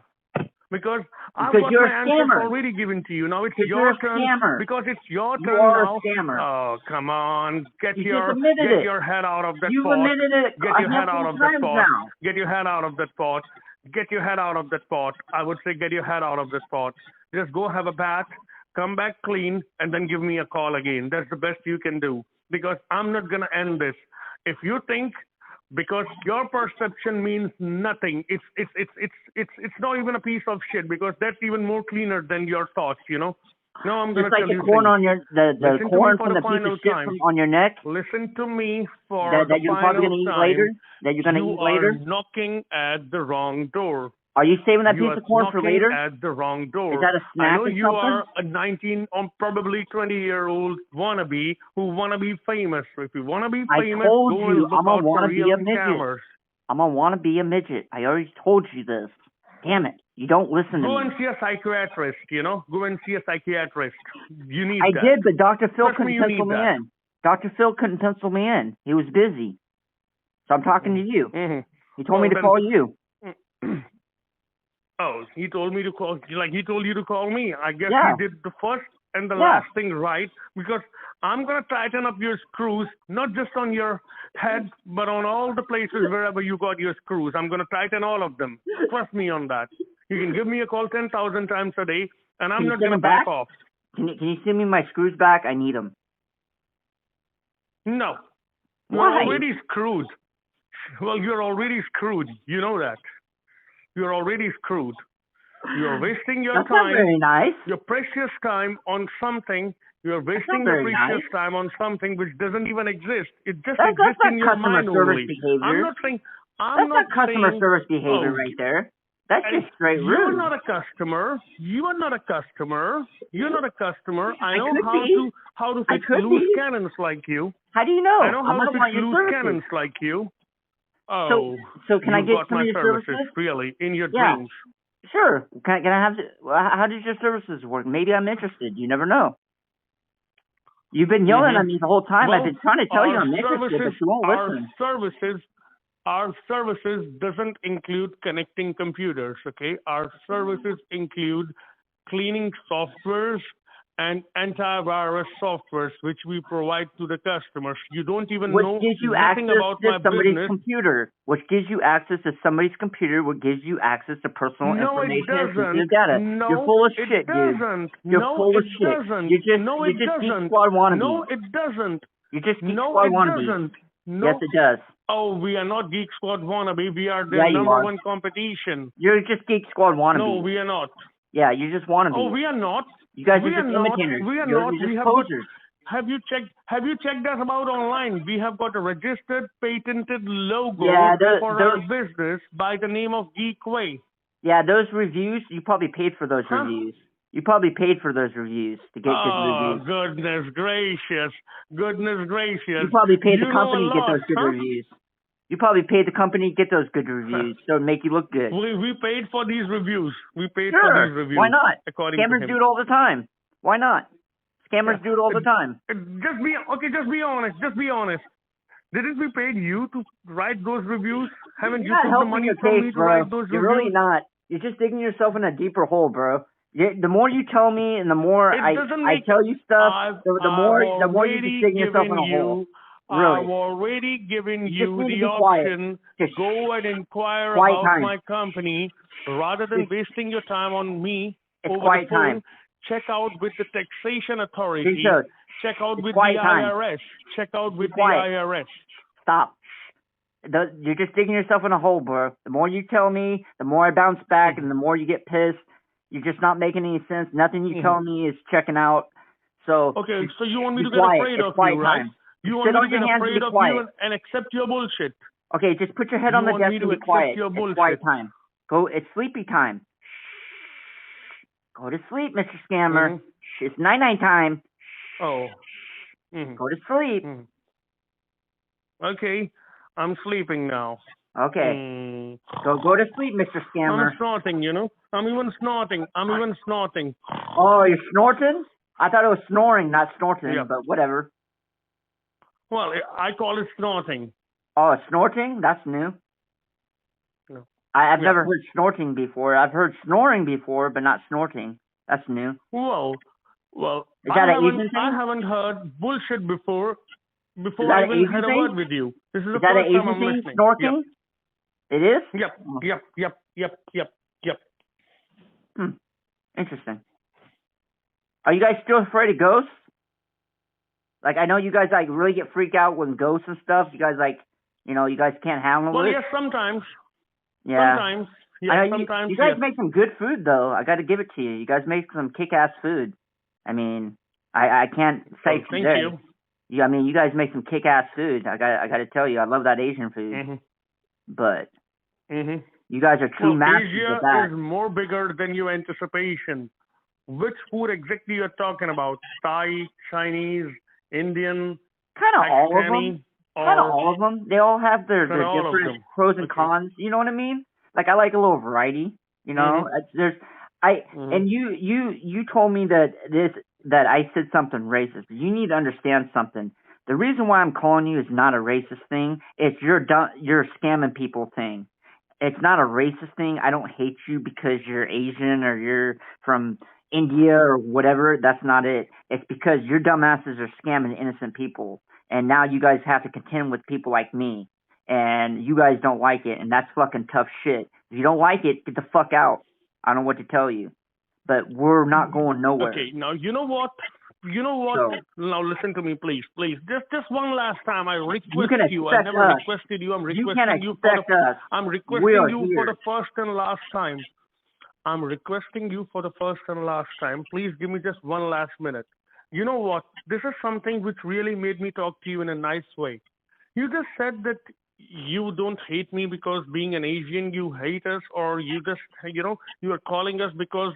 Because I've got my answers already given to you. Now it's your turn. Because it's your turn now. You are a scammer. Oh, come on. Get your head out of that pot. You admitted it. Get your head out of that pot. Get your head out of that pot. Get your head out of that pot. I would say get your head out of that pot. Just go have a bath, come back clean, and then give me a call again. That's the best you can do. Because I'm not going to end this. If you think, because your perception means nothing, it's not even a piece of shit, because that's even more cleaner than your thoughts, No, I'm going Just to like tell the you corn things. on your the Listen to me corn for from the the piece of final shit time. on your neck Listen to me for that the you're probably final gonna eat time. later. That you're gonna You eat are later. knocking at the wrong door. Are you saving that You piece are of corn for knocking later? at the wrong door. Is that a I snack know or you something? are a 19 or probably 20-year-old wannabe who want to be famous. If you want to be famous, I told go you and look I'm gonna out for wanna be real a midget. scammers. I'm gonna wanna be a midget. I already told you this. Damn it! You don't listen to Go me. and see a psychiatrist, Go and see a psychiatrist. You need I that. did, but Dr. Phil Trust me, couldn't you pencil need me that. in. Dr. Phil couldn't pencil me in. He was busy. So I'm talking to you. Mm-hmm. He told me to call you. Oh, he told me to call, like he told you to call me. I guess Yeah. he did the first and the Yeah. last thing right, because I'm going to tighten up your screws, not just on your head, but on all the places wherever you got your screws. I'm going to tighten all of them. Trust me on that. You can give me a call 10,000 times a day, and I'm Can you not send going to them back back? off. Can you send me my screws back? I need them. No. You're Why? already screwed. Well, you're already screwed. You know that. You're already screwed. You're wasting your That's not time, very nice. your precious time on something. You're wasting not your very precious nice. time on something which doesn't even exist. It just That's exists not in your customer mind service only. behavior. I'm not saying. That's not customer saying, service behavior oh, right there. That's and just straight you're rude. not a customer. You are not a customer. You're not a customer. I know could how be. to I fix could loose be. cannons like you. How do you know? I know I'm how to gonna fix want your loose services. cannons like you. Oh, So can I you've get got some my of your services, services? really, in your Yeah. dreams. Sure. Can I have? How does your services work? Maybe I'm interested. You never know. You've been yelling at me the whole time. Well, I've been trying to tell you I'm interested, but you won't listen. Our services doesn't include connecting computers, okay? Our services include cleaning softwares and antivirus softwares, which we provide to the customers. You don't even Which know gives you nothing access about to my somebody's business. computer. Which gives you access to somebody's computer. What gives you access to personal No, it information and doesn't. sensitive data. No, You're full of it shit, dude. doesn't. You're No, full of it shit. doesn't. You're it just Geek doesn't. Squad wannabe. No, it doesn't. You're just Geek No, Squad it wannabe. doesn't. No. Yes, it does. Oh, we are not Geek Squad wannabe. We are the Yeah, you number are. one competition. You're just Geek Squad wannabe. No, we are not. Yeah, you're just wannabe. Oh, we are not. You guys we are just not. imitators. We are You're not. just We have posers. Have you checked us about online? We have got a registered, patented logo for our business by the name of Geekway. Yeah, those reviews, you probably paid for those reviews. You probably paid for those reviews to get good reviews. Goodness gracious. Goodness gracious. You probably paid the company to get those good reviews. You probably paid the company to get those good reviews, so it make you look good. We paid for these reviews. We paid for these reviews. Why not? According Scammers to him. do it all the time. Why not? Scammers do it all the time. Just be honest. Just be honest. Didn't we pay you to write those reviews? Haven't you took the money from me to write those reviews? You're really not. You're just digging yourself in a deeper hole, bro. The more you tell me and the more I tell you stuff, the more you're just digging yourself in a hole. Really. I've already given you need the to be option. Just go and inquire quiet about time. my company rather than wasting your time on me It's over quiet the phone. time. Check out with the taxation authority. Check out with the IRS. Check out with the IRS. Stop. You're just digging yourself in a hole, bro. The more you tell me, the more I bounce back, and the more you get pissed. You're just not making any sense. Nothing you tell me is checking out. So okay, so you want me to get quiet. afraid It's of quiet you, right? time. You want me to get afraid of you and accept your bullshit. Okay, just put your head on the desk and be quiet. It's quiet time. It's sleepy time. Go to sleep, Mr. Scammer. It's night time. Oh. Go to sleep. Okay, I'm sleeping now. Okay. Go to sleep, Mr. Scammer. I'm snorting, I'm even snorting. Oh, you're snorting? I thought it was snoring, not snorting, but whatever. Well, I call it snorting. Oh, snorting? That's new. No. I've never heard snorting before. I've heard snoring before, but not snorting. That's new. Well, is that an Asian thing? I haven't heard bullshit before I even had a word with you. This is the that first an time Asian I'm thing? listening. Snorking? It is? Yep. Interesting. Are you guys still afraid of ghosts? Like, I know you guys, really get freaked out when ghosts and stuff. You guys, you guys can't handle it. Well, yes, sometimes. Yeah. Sometimes. Yeah, sometimes. You guys make some good food, though. I got to give it to you. You guys make some kick-ass food. I mean, I can't say thank today. you. Yeah, I mean, you guys make some kick-ass food. I got to tell you, I love that Asian food. Mm-hmm. But Mm-hmm. you guys are true masters Asia of that. is more bigger than your anticipation. Which food exactly you're talking about? Thai, Chinese, Indian, Kind of all of them. Pakistani, Kind of or all of them. They all have their all of different them? pros and Okay. cons. You know what I mean? Like I like a little variety. You know, there's and you told me that I said something racist. You need to understand something. The reason why I'm calling you is not a racist thing. It's you're scamming people thing. It's not a racist thing. I don't hate you because you're Asian or you're from India or whatever. That's not it. It's because your dumbasses are scamming innocent people. And now you guys have to contend with people like me. And you guys don't like it. And that's fucking tough shit. If you don't like it, get the fuck out. I don't know what to tell you. But we're not going nowhere. Okay, now you know what? So, now listen to me, please. Just one last time. I request you. I never requested you. I'm requesting you for the first and last time. I'm requesting you for the first and last time. Please give me just one last minute. You know what? This is something which really made me talk to you in a nice way. You just said that you don't hate me because being an Asian, you hate us, or you just, you are calling us because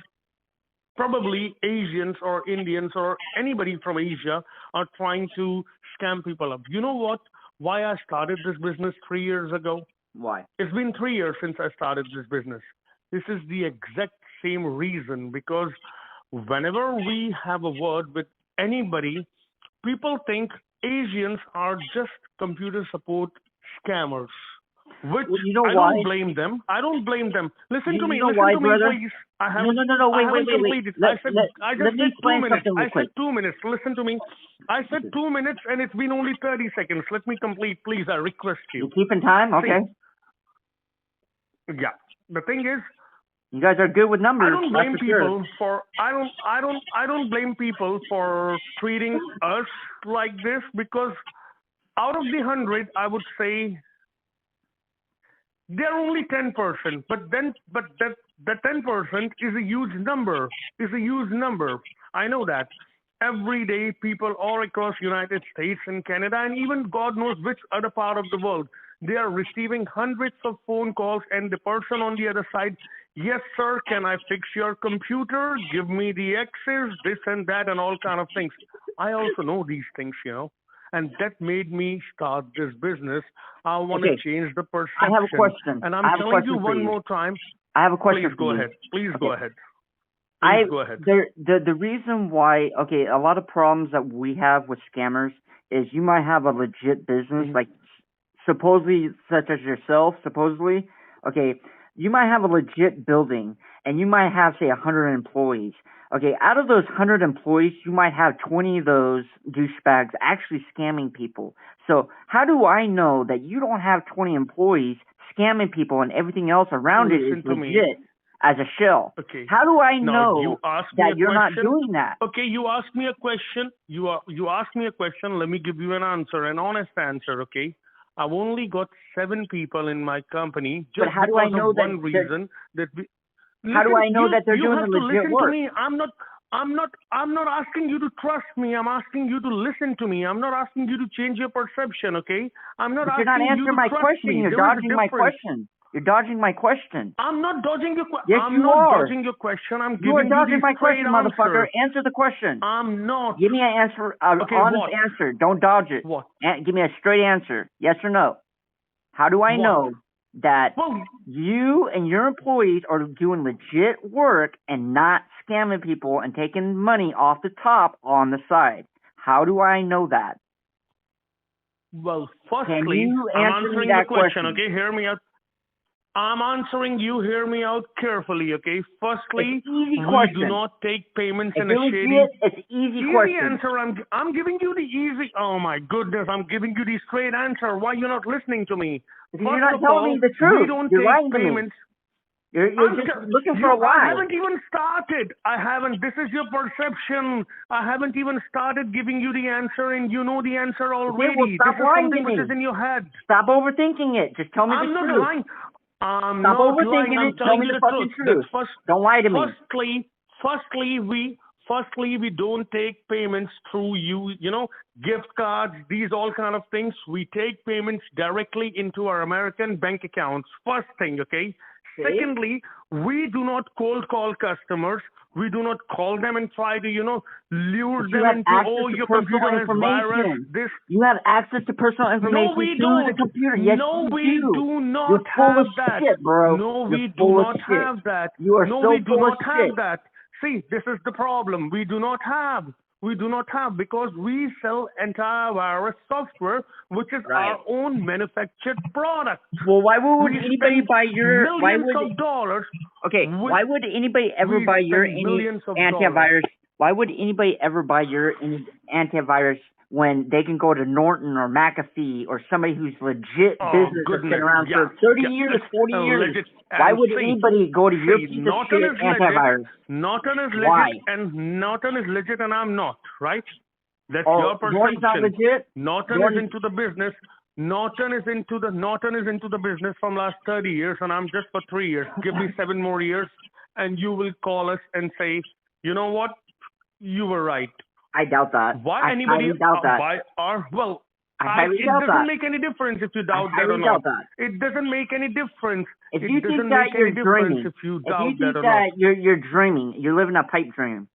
probably Asians or Indians or anybody from Asia are trying to scam people up. You know what? Why I started this business 3 years ago? Why? It's been 3 years since I started this business. This is the exact same reason, because whenever we have a word with anybody, people think Asians are just computer support scammers. Which I don't blame them. Listen to me, please. I haven't completed. I just said 2 minutes. I said 2 minutes. Listen to me. I said 2 minutes and it's been only 30 seconds. Let me complete, please. I request you. You keeping time? Okay. See, yeah. The thing is, you guys are good with numbers. I don't blame people for I don't blame people for treating us like this, because out of the 100, I would say they're only 10%, but that 10% is a huge number. I know that. Every day, people all across United States and Canada, and even God knows which other part of the world, they are receiving hundreds of phone calls, and the person on the other side, yes, sir, can I fix your computer? Give me the access, this and that, and all kind of things. I also know these things, and that made me start this business. I want to change the perception. I have a question. And I'm telling you one more time. I have a question. Please go ahead. Please go ahead. Go ahead. The reason why, a lot of problems that we have with scammers is you might have a legit business, like supposedly, such as yourself, you might have a legit building and you might have, say, 100 employees. Okay, out of those 100 employees, you might have 20 of those douchebags actually scamming people. So how do I know that you don't have 20 employees scamming people and everything else around it is legit as a shell? Okay. How do I know that you're not doing that? Okay, you asked me a question. You asked me a question. Let me give you an answer, an honest answer, okay? I've only got 7 people in my company just how do I know of one reason that we. How do I know that they're doing the legit work? To me. I'm not asking you to trust me. I'm asking you to listen to me. I'm not asking you to change your perception, okay? I'm not asking you to trust me. You're not answering my question. You're dodging my question. You're dodging my question. I'm not dodging your question. Yes, I'm you not are. dodging your question. I'm you giving are dodging you my question, motherfucker. Answer. Answer the question. I'm not. Give me an answer, honest answer. Don't dodge it. What? Give me a straight answer. Yes or no? How do I know that you and your employees are doing legit work and not scamming people and taking money off the top on the side? How do I know that? Well, firstly, I'm answering the question, okay? Hear me out. I'm answering you. Hear me out carefully, okay? Firstly, we do not take payments in a shady. It's easy question. Answer. I'm giving you the easy. Oh my goodness! I'm giving you the straight answer. Why you're not listening to me? You're not telling me the truth. We don't you're take payments. You're just looking for a lie. I haven't even started. I haven't. This is your perception. I haven't even started giving you the answer, and you know the answer already. Okay, well, stop lying to me. Which is in your head. Stop overthinking it. Just tell me the truth. I'm not lying. I'm Stop not overthinking lying. it. Tell me the fucking truth. Don't lie to me. Firstly, Firstly, we don't take payments through gift cards, these all kind of things. We take payments directly into our American bank accounts. First thing, okay? See? Secondly, we do not cold call customers. We do not call them and try to, lure them into, oh, your computer has virus. This. You have access to personal information No, we through don't. the computer. Yes, No, you we do not You're full have of that. shit, bro. No, You're we do full of not shit. have that. You are no, so we do full not of have shit. that. See, this is the problem. We do not have. We do not have because we sell antivirus software, which is our own manufactured product. Well, why would anybody buy your millions of dollars? Okay, why would anybody ever buy your antivirus? Why would anybody ever buy your antivirus when they can go to Norton or McAfee or somebody who's legit business that's been around for 30 years, 40 years? Why would anybody go to your piece of shit antivirus? Norton is legit. Why? And Norton is legit and I'm not, right? That's your your perception. Norton's not legit? Norton is into the business. Norton is into the business from last 30 years and I'm just for 3 years. Give me 7 more years and you will call us and say, you know what? You were right. I doubt that. Why anybody doubt that. It doesn't make any difference if you doubt that or not. It doesn't make any difference. If you think that you're dreaming, if you think that you're dreaming, you're living a pipe dream.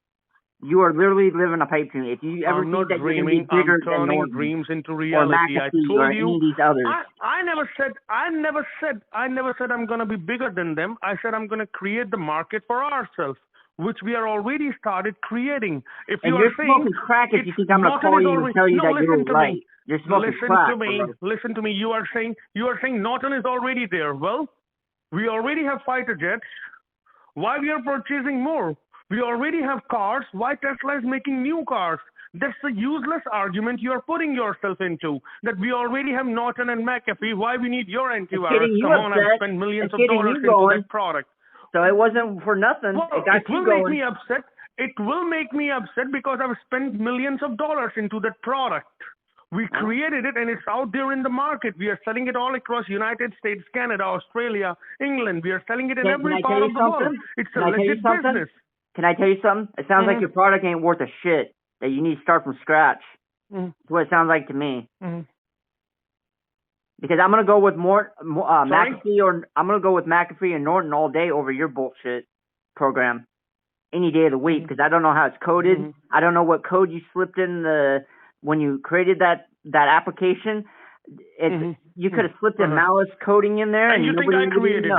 You are literally living a pipe dream. If you ever think that you're going to be bigger than Norton dreams into reality. Or McAfee or any of these others. I never said I'm going to be bigger than them. I said I'm going to create the market for ourselves, which we are already started creating. If you are saying smoking crack, if you think I'm going to call you and tell you that you're right. You're smoking crack. Listen to me. You are saying Norton is already there. Well, we already have fighter jets. Why we are purchasing more? We already have cars. Why Tesla is making new cars? That's a useless argument you are putting yourself into. That we already have Norton and McAfee. Why we need your antivirus? Come on, I've spent millions of dollars into that product. So it wasn't for nothing. Well, it will make me upset. It will make me upset because I've spent millions of dollars into that product. We created it and it's out there in the market. We are selling it all across United States, Canada, Australia, England. We are selling it in every part of the world. It's a legit business. Can I tell you something? It sounds like your product ain't worth a shit. That you need to start from scratch. That's what it sounds like to me. Because I'm gonna go with McAfee and Norton all day over your bullshit program, any day of the week. Because I don't know how it's coded. I don't know what code you slipped in when you created that application. You could have slipped a malice coding in there, and you think I created it?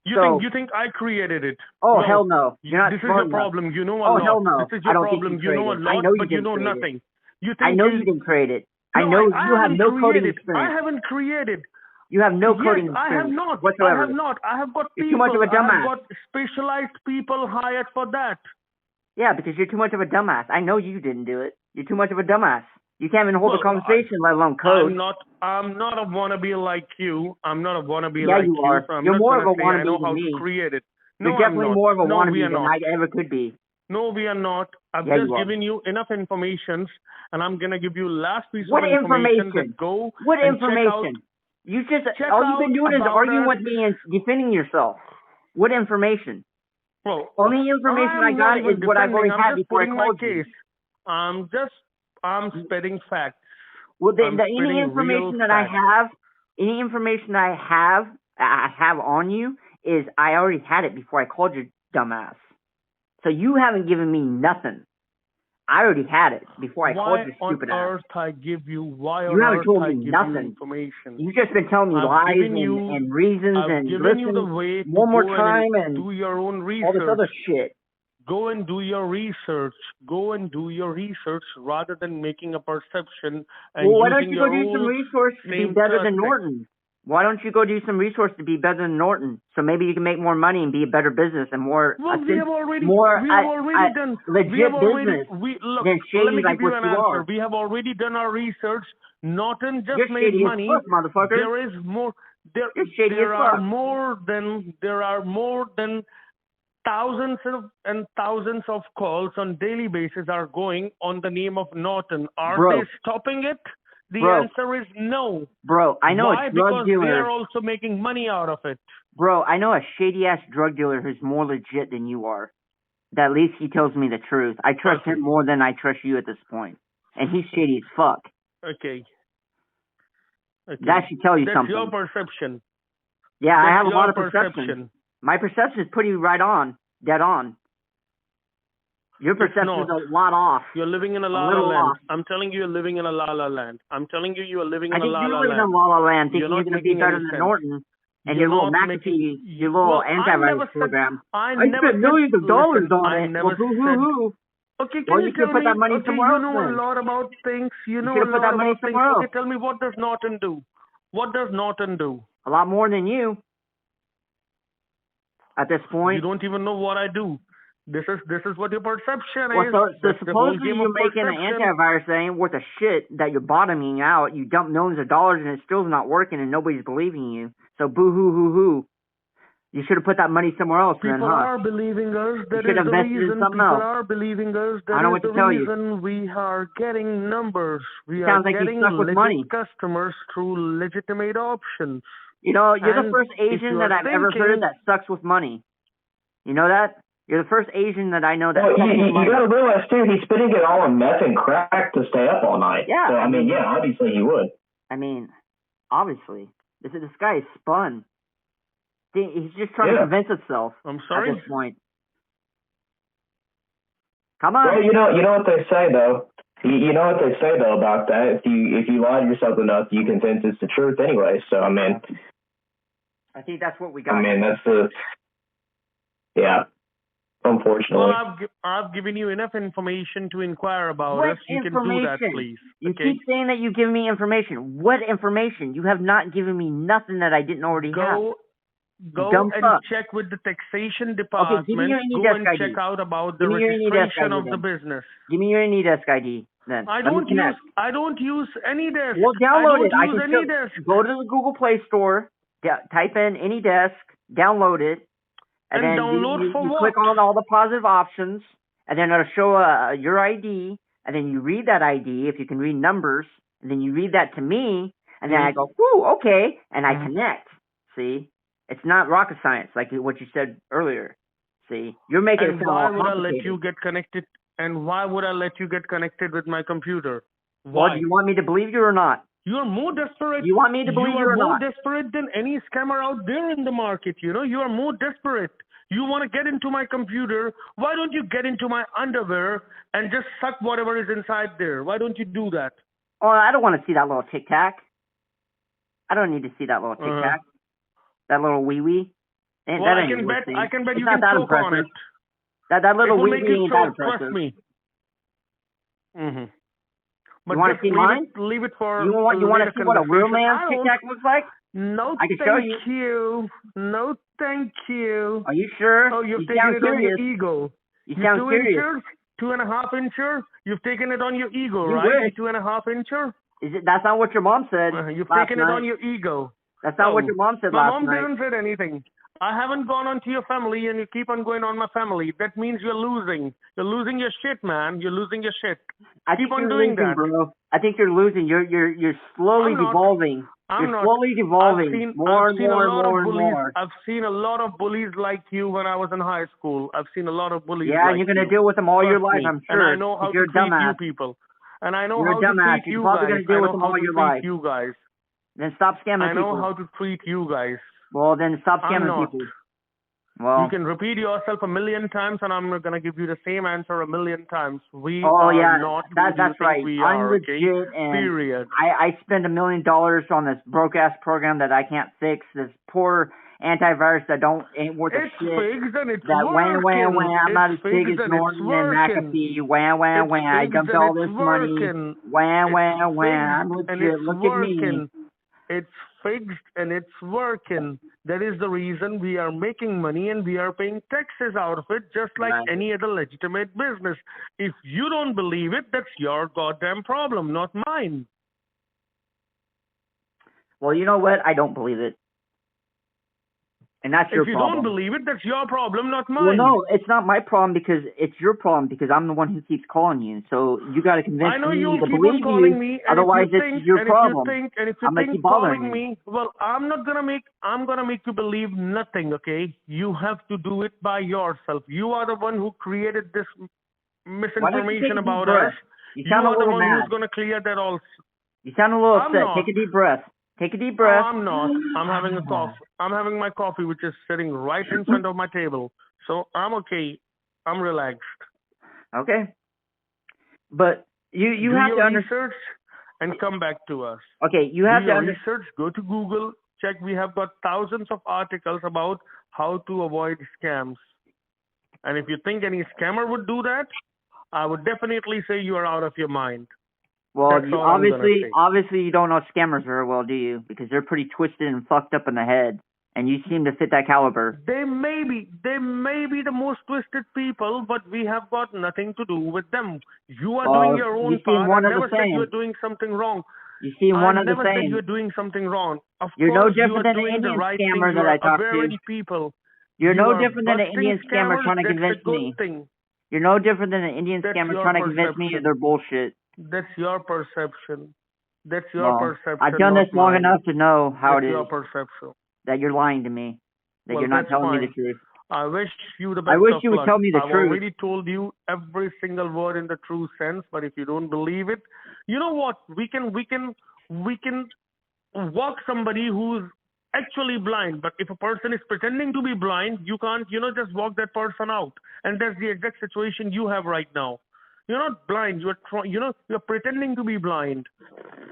You think I created it? Oh, hell no! You're not. This is your problem. You know a lot. Oh, hell no! This is your problem. You know a lot, but you know nothing. I know you didn't create it. I know you have no coding experience. I haven't created. You have no coding experience. I have not. Whatsoever. I have not. I have got people. You're too much of a dumbass. I have got specialized people hired for that. Yeah, because you're too much of a dumbass. I know you didn't do it. You're too much of a dumbass. You can't even hold a conversation, let alone code. I'm not a wannabe like you. I'm not a wannabe like you. Yeah, you are. So you're more of a wannabe than me. I know how to create it. No, you're definitely more of a wannabe than I ever could be. No, we are not. I've just given you enough information, and I'm gonna give you last piece of information. What information? You just all you've been doing is arguing with me and defending yourself. What information? Well, only information I got is what I've already had before I called you. I'm spitting facts. Well, any information that I have on you is I already had it before I called you, dumbass. So you haven't given me nothing. I already had it before I called you, stupid ass. Why on earth I give you? You haven't told me nothing. You've just been telling me lies and reasons and listen one more time and do your own research. All this other shit. Go and do your research. Go and do your research rather than making a perception. And why don't you go do some research to be better than Norton? Why don't you go do some research to be better than Norton? So maybe you can make more money and be a better business and more we have already done legit business than shady like what you are. We have already done our research. Norton just made money. Motherfucker. There is more. There are more than thousands and thousands of calls on daily basis are going on the name of Norton. Are they stopping it? The answer is no. Bro, I know a drug dealer. Because they're also making money out of it. Bro, I know a shady-ass drug dealer who's more legit than you are. that at least he tells me the truth. I trust him more than I trust you at this point. And he's shady as fuck. Okay. That should tell you something. That's your perception. Yeah, I have a lot of perception. My perception is pretty right on, dead on. Your perception is a lot off. You're living in a la la land. I'm telling you, you're living in a la la land. I'm telling you, you are living in a la la land. I think you're living in la la land, thinking you're going to be better than Norton and your little McAfee, your little antivirus program. I spent millions of dollars on it. Well, hoo. Okay, well, you could put that money somewhere else. You know a lot about things. You know a lot about things. Okay, tell me, what does Norton do? What does Norton do? A lot more than you. At this point, you don't even know what I do. This is what your perception is. So supposedly you're making an antivirus that ain't worth a shit, that you're bottoming out. You dump millions of dollars and it still's not working and nobody's believing you. So boo hoo hoo hoo. You should have put that money somewhere else. People are believing us. That is the reason. People are believing us. That is the reason we are getting numbers. We are getting legit customers through legitimate options. You know, you're the first Asian that I've ever heard that sucks with money. You know that? You're the first Asian that I know that. Well, you got to realize, too, he's spending it all on meth and crack to stay up all night. Yeah. So, I mean, yeah, obviously he would. I mean, obviously. This guy is spun. He's just trying to convince himself. I'm sorry? At this point. Come on. Well, you know what they say, though. You know what they say, though, about that. If you lie to yourself enough, you convince it's the truth anyway. So, I mean. I think that's what we got. I mean, that's the. Yeah. Unfortunately. Well, I've given you enough information to inquire about us. You can do that, please. You keep saying that you give me information. What information? You have not given me nothing that I didn't already have. Go and check with the taxation department. Okay, give me your Go and check out about the registration of the business. Give me your AnyDesk ID then. I don't use AnyDesk. Well, download it. I don't use AnyDesk. Go to the Google Play Store, type in AnyDesk, download it. And then download you what? Click on all the positive options, and then it'll show your ID, and then you read that ID if you can read numbers, and then you read that to me, and then I go, whoo, okay, and I connect. See? It's not rocket science like what you said earlier. See? You're making it sound why would complicated. I let you get connected? And why would I let you get connected with my computer? Why? Well, do you want me to believe you or not? You're more desperate. You want me to believe you or not? You are more desperate than any scammer out there in the market. You know, you are more desperate. You want to get into my computer. Why don't you get into my underwear and just suck whatever is inside there? Why don't you do that? Oh, I don't want to see that little tic tac. I don't need to see that little tic tac. That little wee wee. Well, I can bet you can choke on it. That little wee wee ain't that impressive. Trust me. But you want to see mine? Leave it for. You want to see what a real man's tic tac looks like? No, I can thank show you. you. No, thank you. Are you sure? Oh, you've taken it on your ego. You sound serious. 2.5 incher? You've taken it on your ego, right? 2.5 incher? That's not what your mom said. You've taken it on your ego. That's not what your mom said last night. My mom didn't say anything. I haven't gone on to your family, and you keep on going on my family. That means you're losing. You're losing your shit, man. You're losing your shit. Keep on doing that, bro. I think you're losing. You're slowly devolving. You're slowly devolving. More and more. I've seen a lot of bullies like you when I was in high school. I've seen a lot of bullies. Yeah, and you're gonna deal with them all your life, I'm sure. And I know how to treat you people. And I know how to treat you guys. You're probably gonna deal with them all your life. You guys. Then stop scamming people. I know how to treat you guys. Well, then stop scamming people. Well, you can repeat yourself 1,000,000 times, and I'm going to give you the same answer 1,000,000 times. We are not that's right. We I'm are, legit, okay? and period. I spend $1 million on this broke-ass program that I can't fix, this poor antivirus that ain't worth a shit. It's fixed and it's that working. Wah. I'm not as big as Norton and McAfee. Wah. I dumped all this money. Wah. I'm legit. Look at me. It's fixed and it's working. That is the reason we are making money and we are paying taxes out of it, just like any other legitimate business. If you don't believe it, that's your goddamn problem, not mine. Well, you know what? I don't believe it. And that's your If you problem. don't believe it, that's your problem, not mine. Well, no, it's not my problem because it's your problem because I'm the one who keeps calling you. So you got to convince I know me you'll to keep believe on calling you. me, and Otherwise, if you it's think, your and problem. if you I'm gonna think keep bothering calling me, well, I'm gonna make you believe nothing. Okay, you have to do it by yourself. You are the one who created this Why don't you take misinformation a deep about breath? us. You You sound a are the little one mad. who's gonna clear that also. You sound a little I'm upset. not. Take a deep breath. Take a deep Oh, breath. I'm not. I'm having a coffee. I'm having my coffee, which is sitting right in front of my table. So I'm okay. I'm relaxed. Okay. But you Do have your to understand. research and come back to us. Okay, you Do have to your understand. research. Go to Google. Check. We have got thousands of articles about how to avoid scams. And if you think any scammer would do that, I would definitely say you are out of your mind. Well, That's you all I'm gonna say. obviously you don't know scammers very well, do you? Because they're pretty twisted and fucked up in the head, and you seem to fit that caliber. They may be the most twisted people, but we have got nothing to do with them. You are doing your own you seem part. one I of the never said you same. are doing something wrong. You seem I one of the never said same. you are doing something wrong. Of You're course, no you different are than an doing the Indian right thing. scammer You that I are talked to. awareing people. You're You no are different than an busting Indian scammer scammers. trying to That's convince a good me. thing. You're no different than an Indian That's scammer your trying to convince me of perception. their bullshit. That's your perception. That's your Well, perception, I've done not this long mine. enough to know how That's it your is perception. that you're lying to me, that Well, you're not that's telling me fine. the truth. I wish you the I best wish of you would luck. tell me the I've truth. already told you every single word in the true sense, but if you don't believe it, you know what? We can walk somebody who's actually blind. But if a person is pretending to be blind, you can't, just walk that person out. And that's the exact situation you have right now. You're not blind. You're pretending to be blind.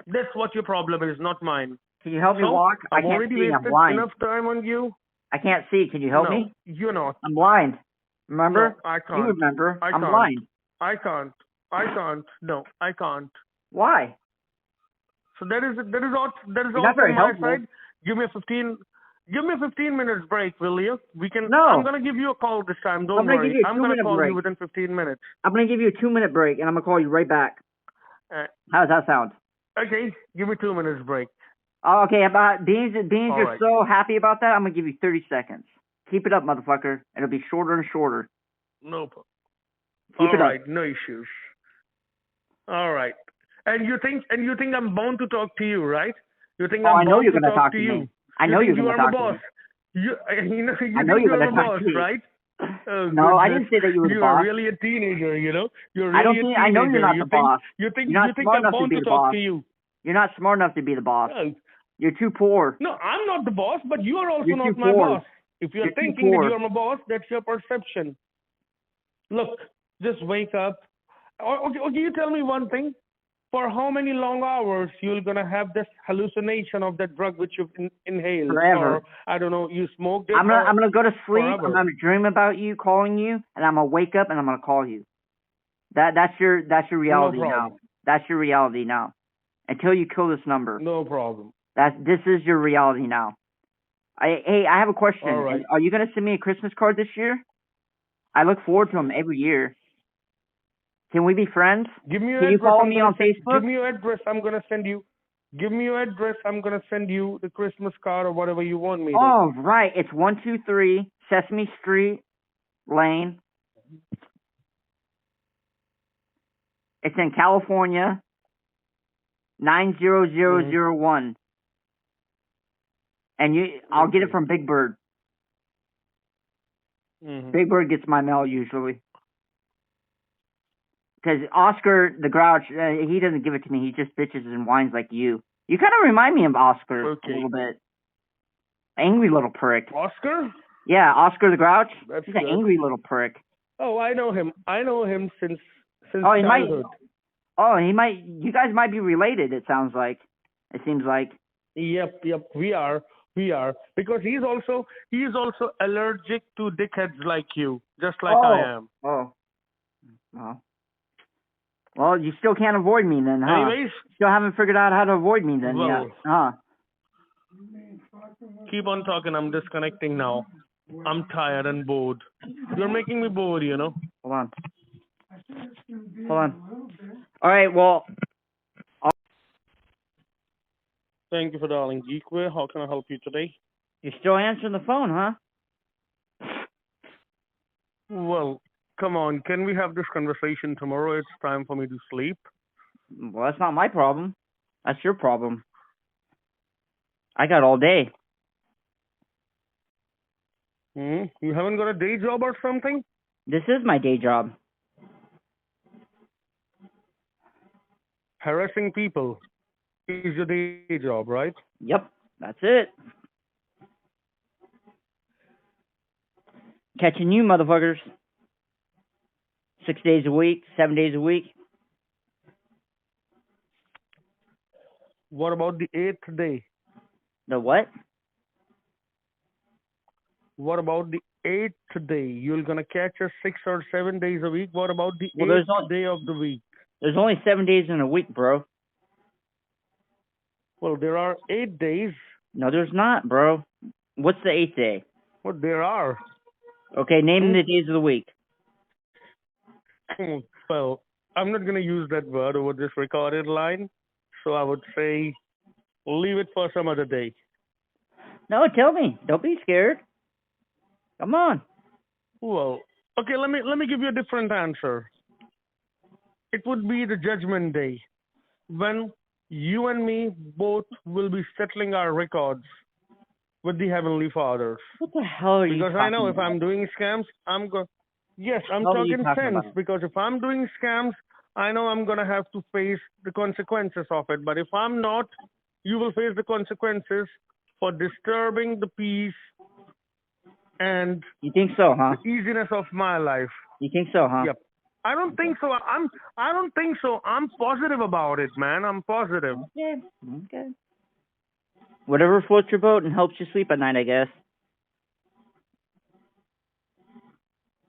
That's what your problem is, not mine. Can you help me So, walk? I I've can't already see. I'm wasted blind. enough time on you. I can't see. Can you help No, me? you're not. I'm blind. Remember? No, I can't. You remember? I I'm can't. blind. I can't. No, I can't. Why? So that is all You're not very from my helpful. side. Give me a 15 minutes break, will you? No. I'm gonna give you a call this time. Don't I'm gonna worry. give you a I'm gonna 2-minute call break. you within 15 minutes. I'm going to give you a 2-minute break, and I'm going to call you right back. Uh, How does that sound? okay, give me 2 minutes break. Oh, okay, about Beans, All you're right. so happy about that, I'm going to give you 30 seconds. Keep it up, motherfucker. It'll be shorter and shorter. No problem. Keep it All up. right, no issues. All right. And you think I'm bound to talk to you, right? You think I I'm know bound you're to going to talk talk to to you? me. I know you you're think going you to are talk my to boss? me. You I know think you're you're going to my talk boss, to me. right? Oh, No, I goodness. didn't say that you were the You boss. are really a teenager, You're really I don't a think. teenager. I know you're not the boss. You think You're not smart I'm enough to bound be to the talk boss. to you? You're not smart enough to be the boss. Oh. You're too poor. No, I'm not the boss, but you are also You're not too my poor. boss. If you're You're too thinking that poor. you're my boss, that's your perception. Look, just wake up. Okay, you tell me one thing. For how many long hours you're gonna have this hallucination of that drug which you've inhaled? Forever. Or I don't know, you smoked it. I'm gonna go to sleep. Forever. I'm gonna dream about you, calling you, and I'm gonna wake up and I'm gonna call you. That's your reality No now. problem. That's your reality now. Until you kill this number. No problem. This is your reality now. Hey, I have a question. All right. Are you gonna send me a Christmas card this year? I look forward to them every year. Can we be friends? Give me your Can you address. follow me on Facebook? Give me your address. I'm gonna send you. Give me your address. I'm gonna send you the Christmas card or whatever you want me to. Oh, right. It's 123 Sesame Street Lane. It's in California. 90001. And I'll get it from Big Bird. Mm-hmm. Big Bird gets my mail usually. Because Oscar the Grouch, he doesn't give it to me. He just bitches and whines like you. You kind of remind me of Oscar a little bit. Angry little prick. Oscar? Yeah, Oscar the Grouch. That's He's good. an angry little prick. Oh, I know him. I know him since he childhood. He might. You guys might be related. It sounds like. It seems like. Yep. We are. Because he's also allergic to dickheads like you, just like I am. Oh. Well, you still can't avoid me then, huh? Anyways. Still haven't figured out how to avoid me then, Well, yeah. Huh? Keep on talking. I'm disconnecting now. I'm tired and bored. You're making me bored, Hold on. All right, well. Thank you for dialing Geekware. How can I help you today? You're still answering the phone, huh? Well, come on. Can we have this conversation tomorrow? It's time for me to sleep. Well, that's not my problem. That's your problem. I got all day. You haven't got a day job or something? This is my day job. Harassing people is your day job, right? Yep, that's it. Catching you, motherfuckers. 6 days a week, 7 days a week. What about the 8th day? The what? What about the 8th day? You're gonna catch us 6 or 7 days a week. What about the Well, 8th day of the week? There's only 7 days in a week, bro. Well, there are 8 days. No, there's not, bro. What's the 8th day? Well, there are. Okay, name the days of the week. Well, I'm not gonna use that word over this recorded line, so I would say leave it for some other day. No, tell me. Don't be scared. Come on. Well, okay, let me give you a different answer. It would be the judgment day, when you and me both will be settling our records with the Heavenly Fathers. What the hell are you Because talking I know if about? I'm doing scams, Yes, I'm What are you talking talking sense, about? because if I'm doing scams, I know I'm gonna have to face the consequences of it. But if I'm not, you will face the consequences for disturbing the peace and You think so, huh? the easiness of my life. You think so, huh? Yep. I don't think so. I don't think so. I'm positive about it, man. I'm positive. Okay. Okay. Whatever floats your boat and helps you sleep at night, I guess.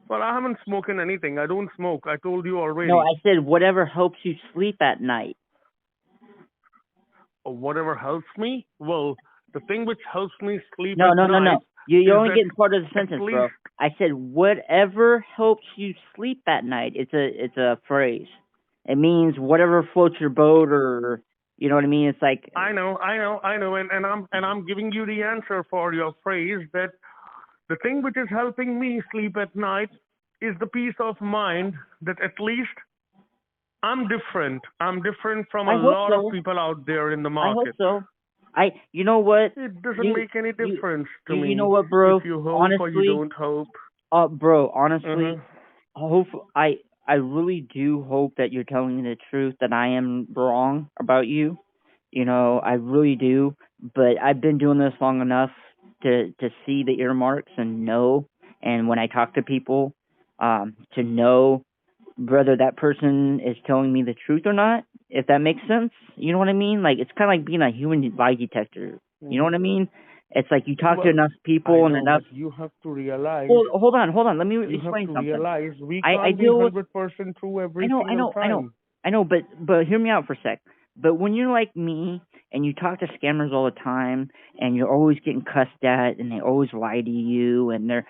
Well, I haven't smoking anything. I don't smoke. I told you already. No, I said whatever helps you sleep at night. Or whatever helps me. Well, the thing which helps me sleep No, at no, no, night no. You're is only that getting part of the at sentence, bro. least I said whatever helps you sleep at night. It's a phrase. It means whatever floats your boat, or you know what I mean. It's like I know, and I'm giving you the answer for your phrase that the thing which is helping me sleep at night is the peace of mind that at least I'm different. I'm different from a I hope lot so. of people out there in the I hope market. so. You know what? It doesn't make any difference to me You know what, bro? if you hope or you Honestly, don't hope. bro, honestly, Uh-huh. I really do hope that you're telling me the truth, that I am wrong about you. You know, I really do. But I've been doing this long enough to see the earmarks and know. And when I talk to people, to know whether that person is telling me the truth or not. If that makes sense, you know what I mean? Like it's kind of like being a human lie detector. You know what I mean? It's like you talk to Well, enough I people and know, enough. but you have to realize, Well, hold on. Let me you have explain to something. realize we I can't be deal with. 100% true I every know, single time. but hear me out for a sec. But when you're like me and you talk to scammers all the time and you're always getting cussed at and they always lie to you and they're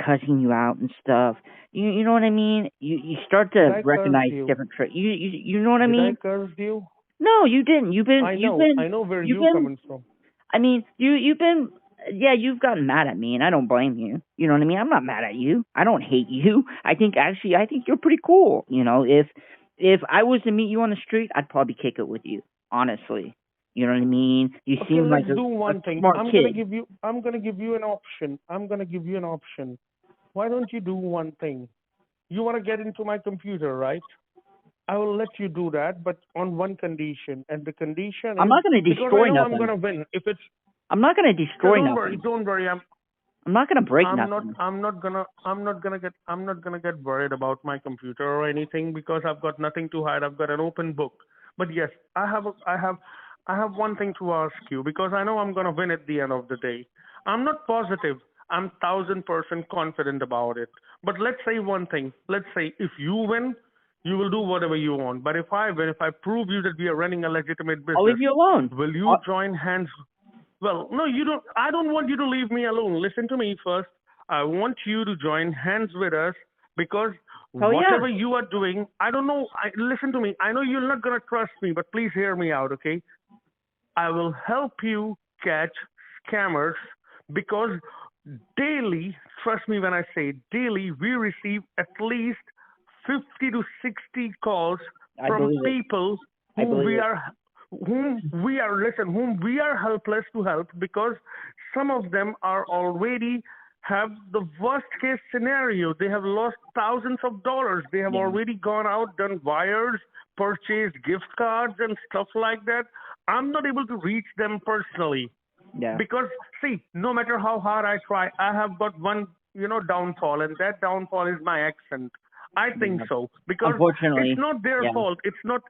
cussing you out and stuff, you know what I mean? You start Did to I curse recognize you? different traits. You know what I Did I mean? curse you? No, you didn't. I know where You've you been. coming from. I mean, you've been. Yeah, you've gotten mad at me, and I don't blame you. You know what I mean? I'm not mad at you. I don't hate you. I think you're pretty cool. You know, if I was to meet you on the street, I'd probably kick it with you. Honestly, you know what I mean? You Okay, seem like let's do a one thing. smart I'm kid. gonna give you an option. I'm gonna give you an option. Why don't you do one thing? You wanna get into my computer, right? I will let you do that, but on one condition. And the condition I'm is not going to because I destroy know I'm nothing. gonna win. If it's I'm not going to destroy don't nothing. worry. I'm not going to break I'm nothing. I'm not gonna get worried about my computer or anything because I've got nothing to hide. I've got an open book. But yes, I have one thing to ask you because I know I'm gonna win at the end of the day. I'm not positive. I'm 1000% confident about it. But let's say one thing. Let's say if you win, you will do whatever you want. But if I win, if I prove you that we are running a legitimate I'll leave business, you alone. will you join hands? Well, no, you don't. I don't want you to leave me alone. Listen to me first. I want you to join hands with us because Hell yeah. whatever you are doing, I don't know. Listen to me. I know you're not going to trust me, but please hear me out, okay? I will help you catch scammers because daily, trust me when I say daily, we receive at least 50 to 60 calls I from believe it. people I who believe we it. are whom we are helpless to help, because some of them are already have the worst case scenario. They have lost thousands of dollars. They have Yeah. already gone out, done wires, purchased gift cards and stuff like that. I'm not able to reach them personally Yeah. because, see, no matter how hard I try, I have got one, downfall, and that downfall is my accent. I think Yeah. so, because it's Unfortunately. not their Yeah. fault. It's not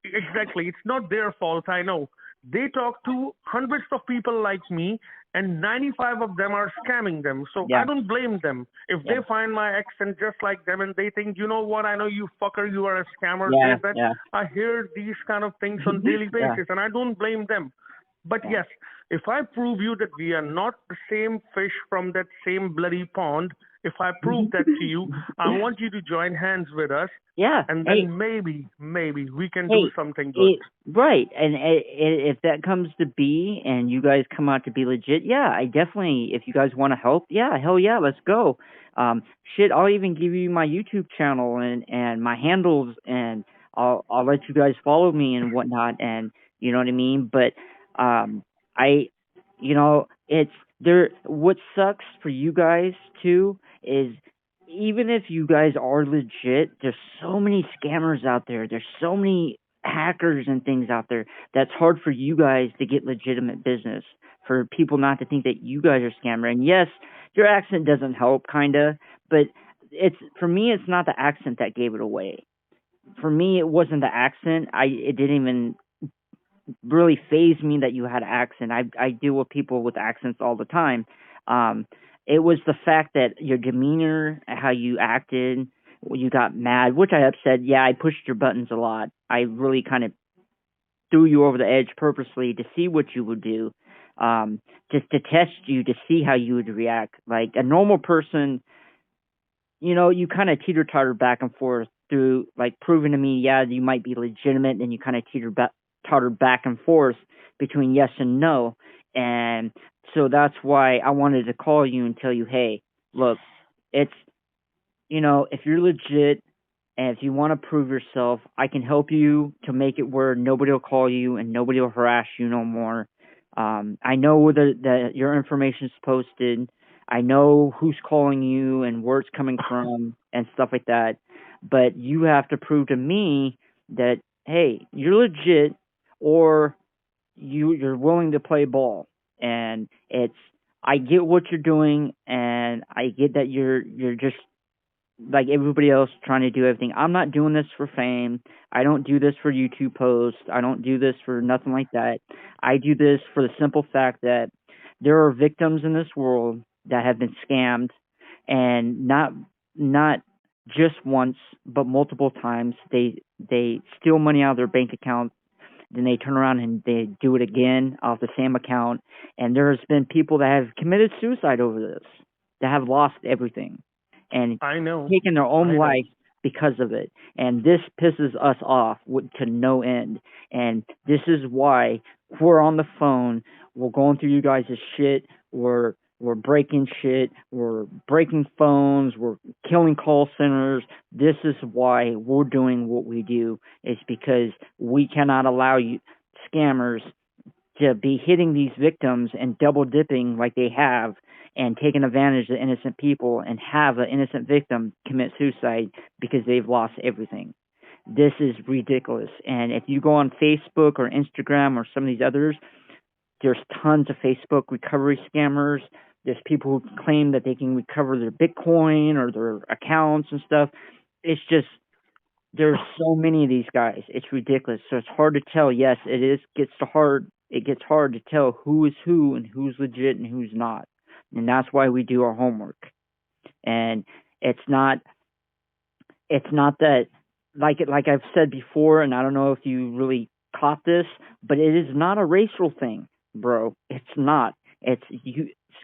exactly. It's not their fault. I know. They talk to hundreds of people like me, and 95 of them are scamming them. So Yeah. I don't blame them. If Yeah. they find my accent just like them and they think, you know what, I know you fucker, you are a scammer, Yeah. this, that. Yeah. I hear these kind of things on daily Yeah. basis, and I don't blame them. But Yeah. yes, if I prove you that we are not the same fish from that same bloody pond, if I prove that to you, I want you to join hands with us, Yeah. and Hey. then maybe we can do Hey. something good. Right. And if that comes to be, and you guys come out to be legit, yeah, I definitely. If you guys want to help, yeah, hell yeah, let's go. Shit, I'll even give you my YouTube channel and my handles, and I'll let you guys follow me and whatnot, and you know what I mean. But I, it's there. What sucks for you guys too is, even if you guys are legit, there's so many scammers out there. There's so many hackers and things out there that's hard for you guys to get legitimate business, for people not to think that you guys are scammer. And yes, your accent doesn't help, kinda, but it's, for me, it's not the accent that gave it away. For me, it wasn't the accent. It didn't even really phase me that you had an accent. I deal with people with accents all the time. Um, it was the fact that your demeanor, how you acted, when you got mad, which I upset. Yeah, I pushed your buttons a lot. I really kind of threw you over the edge purposely to see what you would do, just to test you, to see how you would react. Like a normal person, you kind of teeter totter back and forth through, like, proving to me, yeah, you might be legitimate, and you kind of totter back and forth between yes and no. And so that's why I wanted to call you and tell you, hey, look, it's, if you're legit and if you want to prove yourself, I can help you to make it where nobody will call you and nobody will harass you no more. I know that your information is posted. I know who's calling you and where it's coming from and stuff like that. But you have to prove to me that, hey, you're legit, or you're willing to play ball. And I get what you're doing, and I get that you're just like everybody else, trying to do everything. I'm not doing this for fame. I don't do this for YouTube posts. I don't do this for nothing like that. I do this for the simple fact that there are victims in this world that have been scammed, and not just once, but multiple times. They steal money out of their bank account, then they turn around and they do it again off the same account. And there's been people that have committed suicide over this, that have lost everything and I know. taken their own I know. life because of it. And this pisses us off to no end. And this is why we're on the phone. We're going through you guys' shit. We're breaking shit. We're breaking phones. We're killing call centers. This is why we're doing what we do. It's because we cannot allow you scammers to be hitting these victims and double dipping like they have, and taking advantage of innocent people, and have an innocent victim commit suicide because they've lost everything. This is ridiculous. And if you go on Facebook or Instagram or some of these others, there's tons of Facebook recovery scammers. There's people who claim that they can recover their Bitcoin or their accounts and stuff. It's just, there's so many of these guys. It's ridiculous. So it's hard to tell. Yes, it gets hard to tell who is who and who's legit and who's not. And that's why we do our homework. And it's not that, like I've said before, and I don't know if you really caught this, but it is not a racial thing, bro. It's not. It's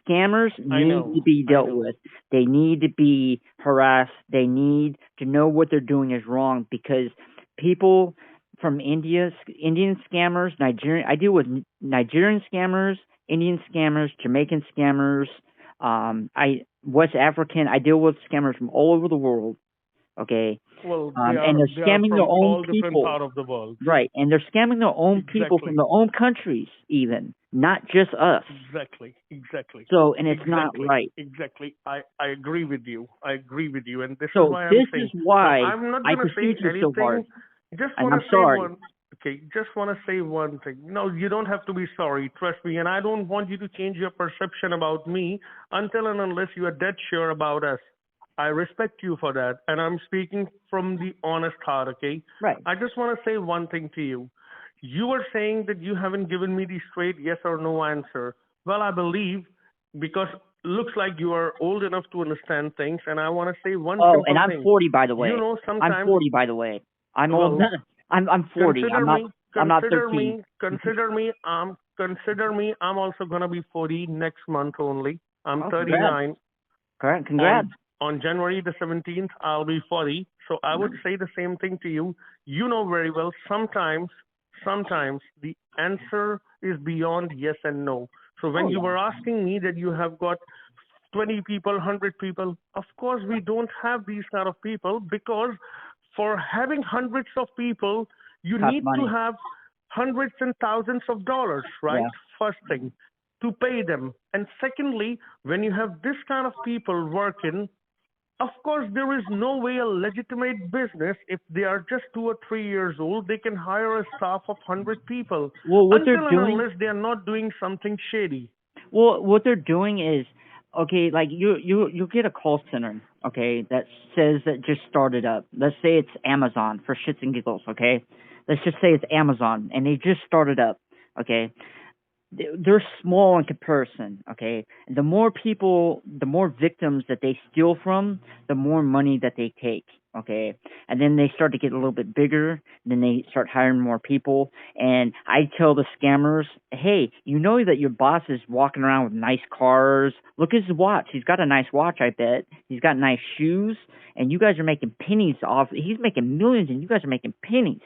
scammers need to be dealt with. They need to be harassed. They need to know what they're doing is wrong, because people from India, Indian scammers, Nigerian. I deal with Nigerian scammers, Indian scammers, Jamaican scammers. I West African. I deal with scammers from all over the world. Okay, Well, and they're they are scamming their from own all different people. part of the world. Right, and they're scamming their own people from Exactly. their own countries, even not just us. Exactly. Exactly. So, and it's not Exactly. right. Exactly. I agree with you. I agree with you. And this is So why I'm this is saying. Now, why I'm not I going to say pursued you so hard, anything. Just and want I'm to say sorry. one. Okay. Just want to say one thing. No, you don't have to be sorry. Trust me. And I don't want you to change your perception about me until and unless you are dead sure about us. I respect you for that. And I'm speaking from the honest heart. Okay. Right. I just want to say one thing to you. You were saying that you haven't given me the straight yes or no answer. Well, I believe because looks like you are old enough to understand things, and I want to say one Oh, and simple I'm thing. 40, by the You way. know, I'm sometimes, 40, by the way. I'm old. well, I'm 40. consider me, I'm not consider 13. me, consider me. Consider me. I'm also gonna be 40 next month only. I'm Oh, congrats. 39. Congrats. On January the 17th, I'll be 40. So I would say the same thing to you. You know very well, sometimes the answer is beyond yes and no. So when Oh, you yeah. were asking me that you have got 20 people, 100 people, of course we don't have these kind of people because for having hundreds of people, you Costs need to money. have hundreds and thousands of dollars, right? Yeah. First thing, to pay them. And secondly, when you have this kind of people working, of course, there is no way a legitimate business, if they are just 2 or 3 years old, they can hire a staff of 100 people Well, what they're until and doing. unless they are not doing something shady. Well, what they're doing is, okay, like you get a call center, okay, that says that just started up. Let's say it's Amazon for shits and giggles, okay. Let's just say it's Amazon and they just started up, okay. They're small in comparison, okay. The more people, the more victims that they steal from, the more money that they take, okay. And then they start to get a little bit bigger, then they start hiring more people. And I tell the scammers, hey, you know that your boss is walking around with nice cars. Look at his watch. He's got a nice watch, I bet. He's got nice shoes, and you guys are making pennies off. He's making millions, and you guys are making pennies.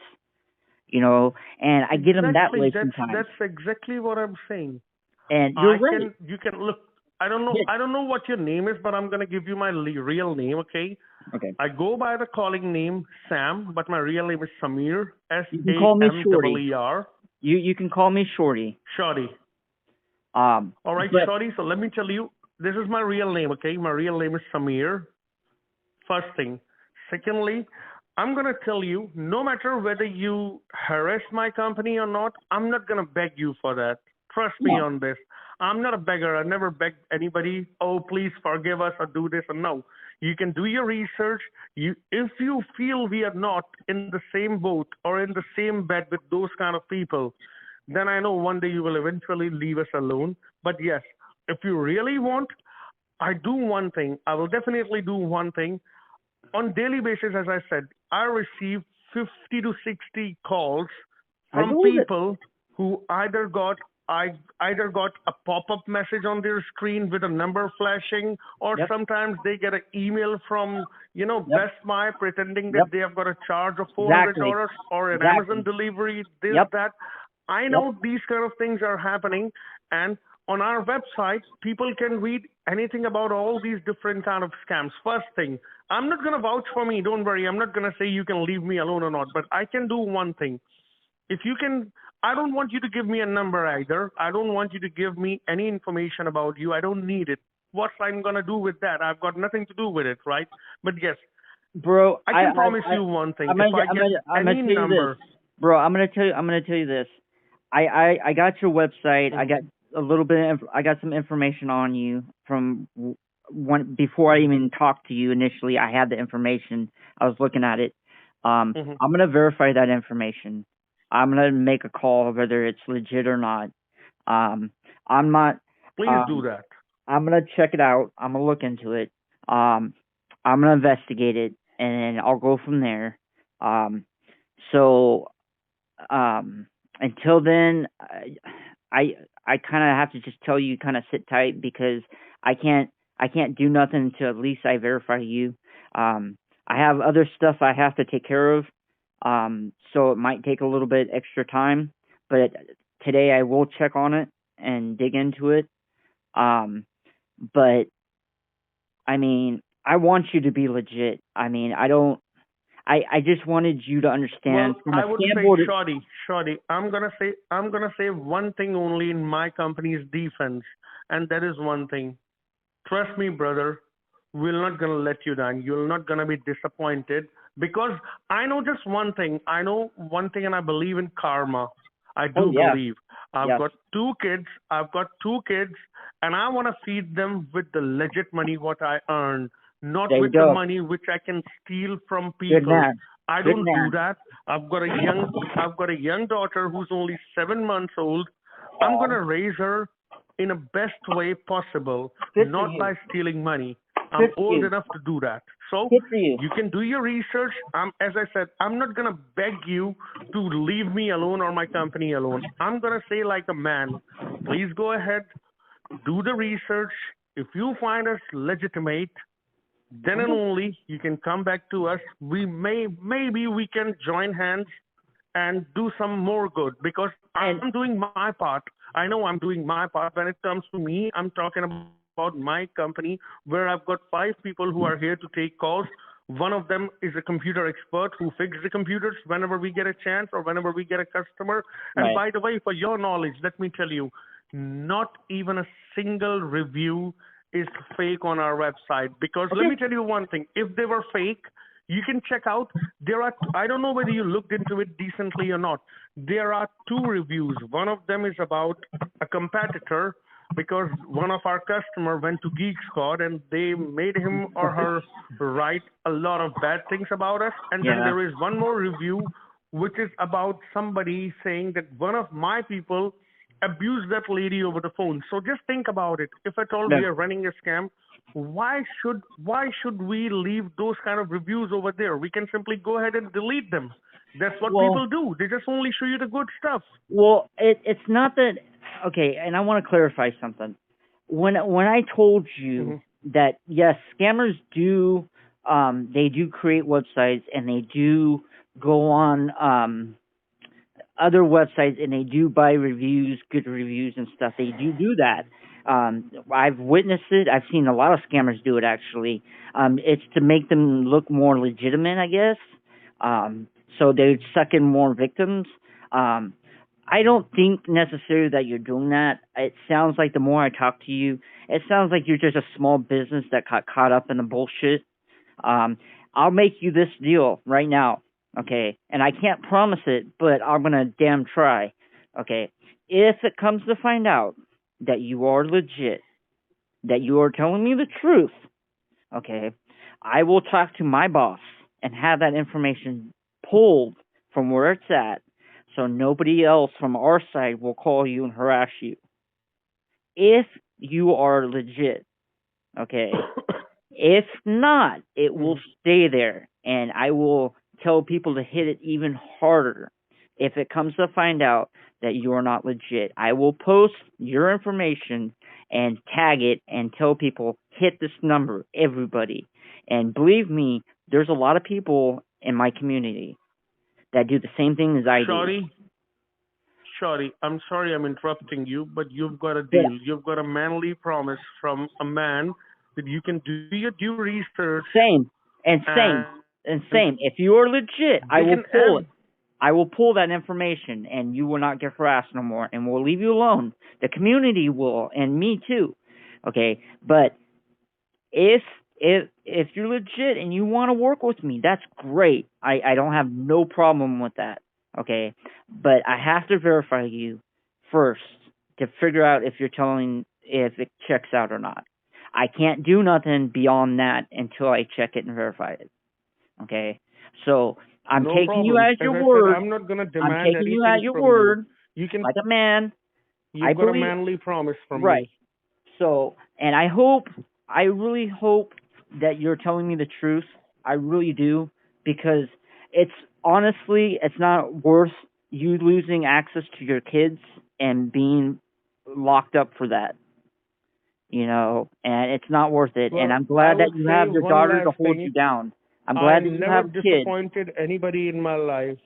And I get them that Exactly, way that's sometimes. that's exactly what I'm saying. And you're right. You can look. I don't know what your name is, but I'm gonna give you my real name, okay? Okay. I go by the calling name Sam, but my real name is Samir. You can call me Shorty. SAMEER. You can call me Shorty. Shorty. All right, but, Shorty. So let me tell you, this is my real name, okay? My real name is Samir. First thing. Secondly, I'm going to tell you, no matter whether you harass my company or not, I'm not going to beg you for that. Trust me on this. I'm not a beggar. I never begged anybody, oh, please forgive us or do this. Or no. You can do your research. If you feel we are not in the same boat or in the same bed with those kind of people, then I know one day you will eventually leave us alone. But yes, if you really want, I do one thing. I will definitely do one thing. On daily basis, as I said, I receive 50 to 60 calls from people who either got a pop-up message on their screen with a number flashing, or sometimes they get an email from Best Buy pretending that they have got a charge of $400 or an Amazon delivery, that. I know these kind of things are happening, and on our website, people can read anything about all these different kind of scams. First thing, I'm not going to vouch for me. Don't worry. I'm not going to say you can leave me alone or not, but I can do one thing. If you can, I don't want you to give me a number either. I don't want you to give me any information about you. I don't need it. What I'm going to do with that? I've got nothing to do with it, right? But yes, bro, I can promise you one thing. I'm gonna tell you this. I got your website. I got a little bit. I got some information on you from before I even talked to you initially. I had the information. I was looking at it. I'm gonna verify that information. I'm gonna make a call whether it's legit or not. I'm not. Please do that. I'm gonna check it out. I'm gonna look into it. I'm gonna investigate it, and I'll go from there. Until then, I kind of have to just tell you, kind of sit tight, because I can't do nothing until at least I verify you. I have other stuff I have to take care of. So it might take a little bit extra time, but today I will check on it and dig into it. But I mean, I want you to be legit. I mean, I just wanted you to understand Well, from a I would say, standpoint. Shorty, I'm gonna say one thing only in my company's defense, and that is one thing. Trust me, brother, we're not gonna let you down. You're not gonna be disappointed because I know just one thing. I know one thing, and I believe in karma. I Oh do yeah, believe. I've yes, got two kids. I've got two kids, and I want to feed them with the legit money what I earn, not there you with the go. money which I can steal from Good people. man, I good don't do man. that. I've got a young daughter who's only 7 months old. I'm gonna raise her in a best way possible, Good for not you. by stealing money. I'm Good for old you. enough to do that. So Good for you. you can do your research. As I said, I'm not gonna beg you to leave me alone or my company alone. I'm gonna say like a man, please go ahead, do the research. If you find us legitimate, then and only you can come back to us. Maybe we can join hands and do some more good because And I'm doing my part. I know I'm doing my part. When it comes to me, I'm talking about my company where I've got 5 people who are here to take calls. One of them is a computer expert who fixes the computers whenever we get a chance or whenever we get a customer. And right. by the way, for your knowledge, let me tell you, not even a single review is fake on our website because let Okay. me tell you one thing. If they were fake, you can check out there are I don't know whether you looked into it decently or not. There are 2 reviews. One of them is about a competitor because one of our customer went to Geek Squad and they made him or her write a lot of bad things about us. And then Yeah. there is one more review which is about somebody saying that one of my people abused that lady over the phone. So just think about it. If at all Yeah. we are running a scam, why should we leave those kind of reviews over there? We can simply go ahead and delete them. That's what Well, people do. They just only show you the good stuff. it's not that. Okay, and I want to clarify something. When I told you Hmm. that yes, scammers do they do create websites and they do go on other websites and they do buy reviews, good reviews and stuff. They do that. I've witnessed it. I've seen a lot of scammers do it actually. It's to make them look more legitimate, I guess. So they suck in more victims. Um, I don't think necessarily that you're doing that. It sounds like the more I talk to you, it sounds like you're just a small business that got caught up in the bullshit. Um, I'll make you this deal right now, okay? And I can't promise it, but I'm gonna damn try, okay? If it comes to find out that you are legit, that you are telling me the truth, okay, I will talk to my boss and have that information pulled from where it's at, so nobody else from our side will call you and harass you. If you are legit, okay? If not, it will stay there, and I will tell people to hit it even harder. If it comes to find out that you are not legit, I will post your information and tag it and tell people, hit this number, everybody. And believe me, there's a lot of people in my community that do the same thing as I do. Shorty, I'm sorry I'm interrupting you, but you've got a Yeah, deal. You've got a manly promise from a man that you can do your due research same and same and and same. If you are legit, they I will can pull it. I will pull that information and you will not get harassed no more and we'll leave you alone. The community will and me too. Okay? But if if you're legit and you want to work with me, that's great. I don't have no problem with that. Okay? But I have to verify you first to figure out if you're telling if it checks out or not. I can't do nothing beyond that until I check it and verify it. Okay? So I'm no taking you problem. at As your I said, word. I'm not gonna I'm demand taking you at anything your from you. word, You can like a man. I you've got a believe manly promise from right. me. So, and I really hope that you're telling me the truth. I really do because it's honestly, it's not worth you losing access to your kids and being locked up for that. And it's not worth it. And Well, I'm I glad that would you say have your one daughter to last hold you thing. down. I'm I glad that you never have kids, disappointed anybody in my life.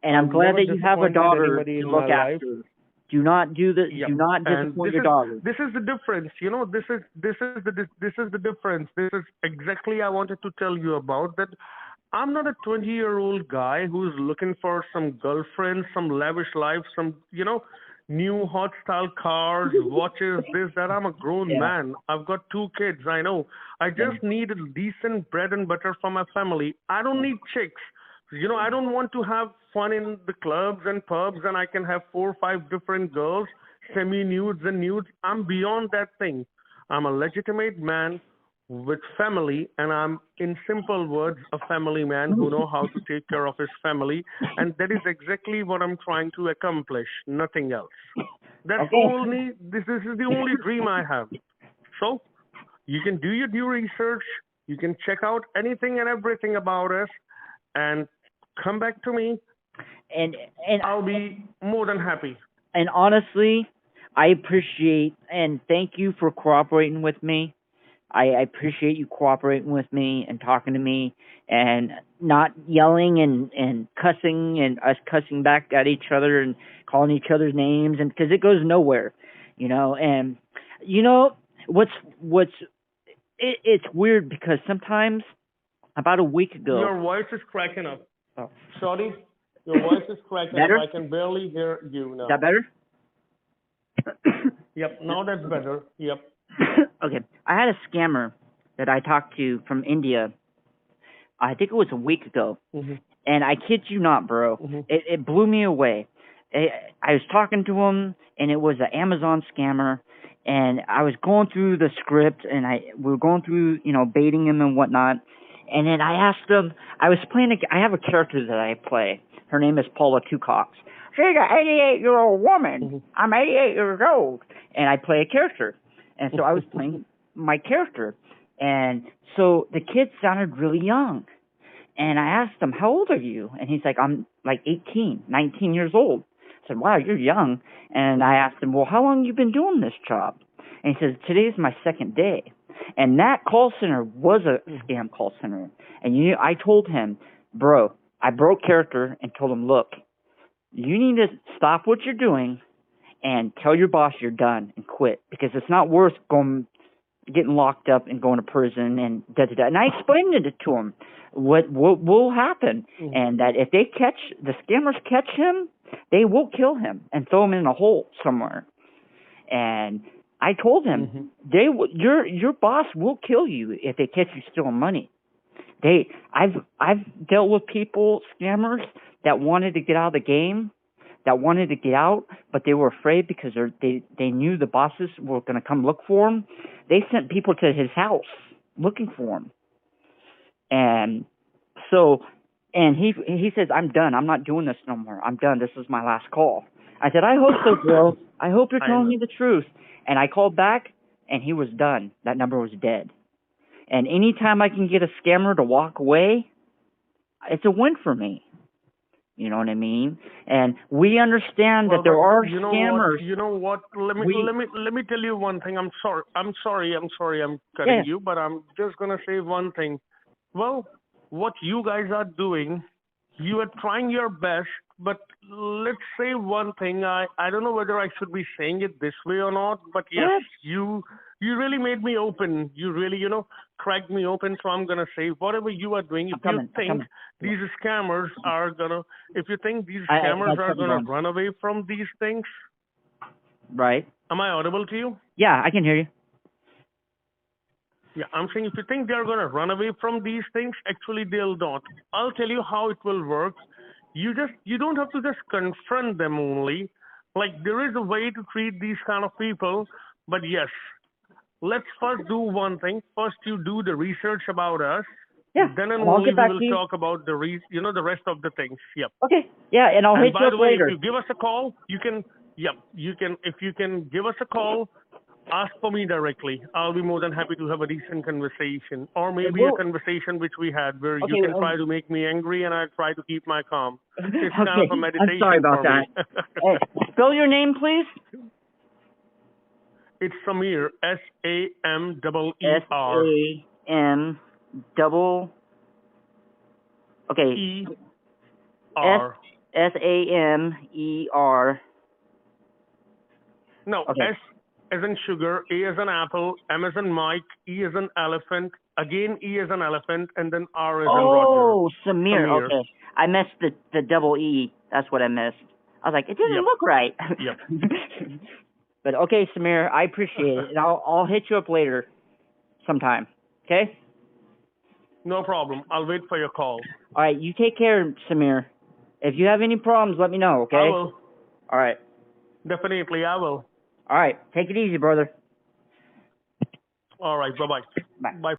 and I'm I've glad never that you have a disappointed daughter anybody to in my look life. after. Do not do the. Yep. Do not And disappoint your daughter. this is the difference. You know, this is the difference. This is exactly I wanted to tell you about that. I'm not a 20-year-old guy who's looking for some girlfriend, some lavish life, some new hot style cars, watches, this, that. I'm a grown Yeah. man. I've got 2 kids. I know. I just need a decent bread and butter for my family. I don't need chicks. I don't want to have fun in the clubs and pubs and I can have 4 or 5 different girls, semi-nudes and nudes. I'm beyond that thing. I'm a legitimate man with family, and I'm, in simple words, a family man who know how to take care of his family, and that is exactly what I'm trying to accomplish, nothing else. That's Okay. this is the only dream I have. So, you can do your due research, you can check out anything and everything about us, and come back to me. And I'll be more than happy. and honestly, I appreciate and thank you for cooperating with me. I appreciate you cooperating with me and talking to me and not yelling and cussing and us cussing back at each other and calling each other's names, and because it goes nowhere, and you know what's it's weird because sometimes about a week ago. Your voice is cracking up. Oh. Sorry, your voice is cracking Better? up. I can barely hear you now. Is that better? Yep, now that's better. Yep. Okay, I had a scammer that I talked to from India. I think it was a week ago, Mm-hmm. and I kid you not, bro, Mm-hmm. it blew me away. I was talking to him, and it was an Amazon scammer, and I was going through the script, and we were going through, baiting him and whatnot, and then I asked him. I was playing. I have a character that I play. Her name is Paula Two Cox. She's an 88-year-old woman. Mm-hmm. I'm 88 years old, and I play a character. And so I was playing my character. And so the kid sounded really young. And I asked him, how old are you? And he's like, I'm like 18, 19 years old. I said, wow, you're young. And I asked him, well, how long have you been doing this job? And he says, today's my second day. And that call center was a scam call center. And I told him, bro, I broke character and told him, look, you need to stop what you're doing and tell your boss you're done and quit, because it's not worth getting locked up and going to prison and da-da-da. And I explained it to him what will happen, and that if the scammers catch him, they will kill him and throw him in a hole somewhere. And I told him, your boss will kill you if they catch you stealing money. I've dealt with scammers that wanted to get out of the game, that wanted to get out, but they were afraid because they knew the bosses were going to come look for him. They sent people to his house looking for him. And so, and he says, I'm done. I'm not doing this no more. I'm done. This is my last call. I said, I hope so, bro. I hope you're telling me the truth. And I called back, and he was done. That number was dead. And anytime I can get a scammer to walk away, it's a win for me. You know what I mean? And we understand that there are scammers. You know what? Let me tell you one thing. I'm sorry. I'm cutting you, but I'm just gonna say one thing. Well, what you guys are doing, you are trying your best, but let's say one thing. I don't know whether I should be saying it this way or not, but yes, you really made me open. You really, cracked me open. So I'm gonna say, whatever you are doing, if you think these scammers are gonna run away from these things, right? Am I audible to you? Yeah, I can hear you. Yeah, I'm saying if you think they're going to run away from these things, actually they'll not. I'll tell you how it will work. You don't have to just confront them only. Like, there is a way to treat these kind of people, but yes, let's first do one thing. First, you do the research about us. Yeah. Then and only we will talk about the rest of the things. Yep. Okay. Yeah, and I'll hit you up later. If you give us a call, if you can give us a call, ask for me directly. I'll be more than happy to have a decent conversation, or maybe a conversation which we had where you can try to make me angry and I try to keep my calm. It's kind of a meditation. I'm sorry about that. Spell your name, please. It's Sameer, SAMEER. SAMEER. Okay. E-R. S-A-M-E-R. No, Okay. S as in sugar, A as in apple, M as in Mike, E as in elephant, again E as in elephant, and then R as in Roger. Oh, Samir. Okay. I missed the double E. That's what I missed. I was like, it doesn't look right. Yep. But okay, Samir, I appreciate it. And I'll hit you up later sometime. Okay? No problem. I'll wait for your call. All right, you take care, Samir. If you have any problems, let me know, okay? I will. All right. Definitely, I will. All right. Take it easy, brother. All right. Bye-bye. Bye. Bye.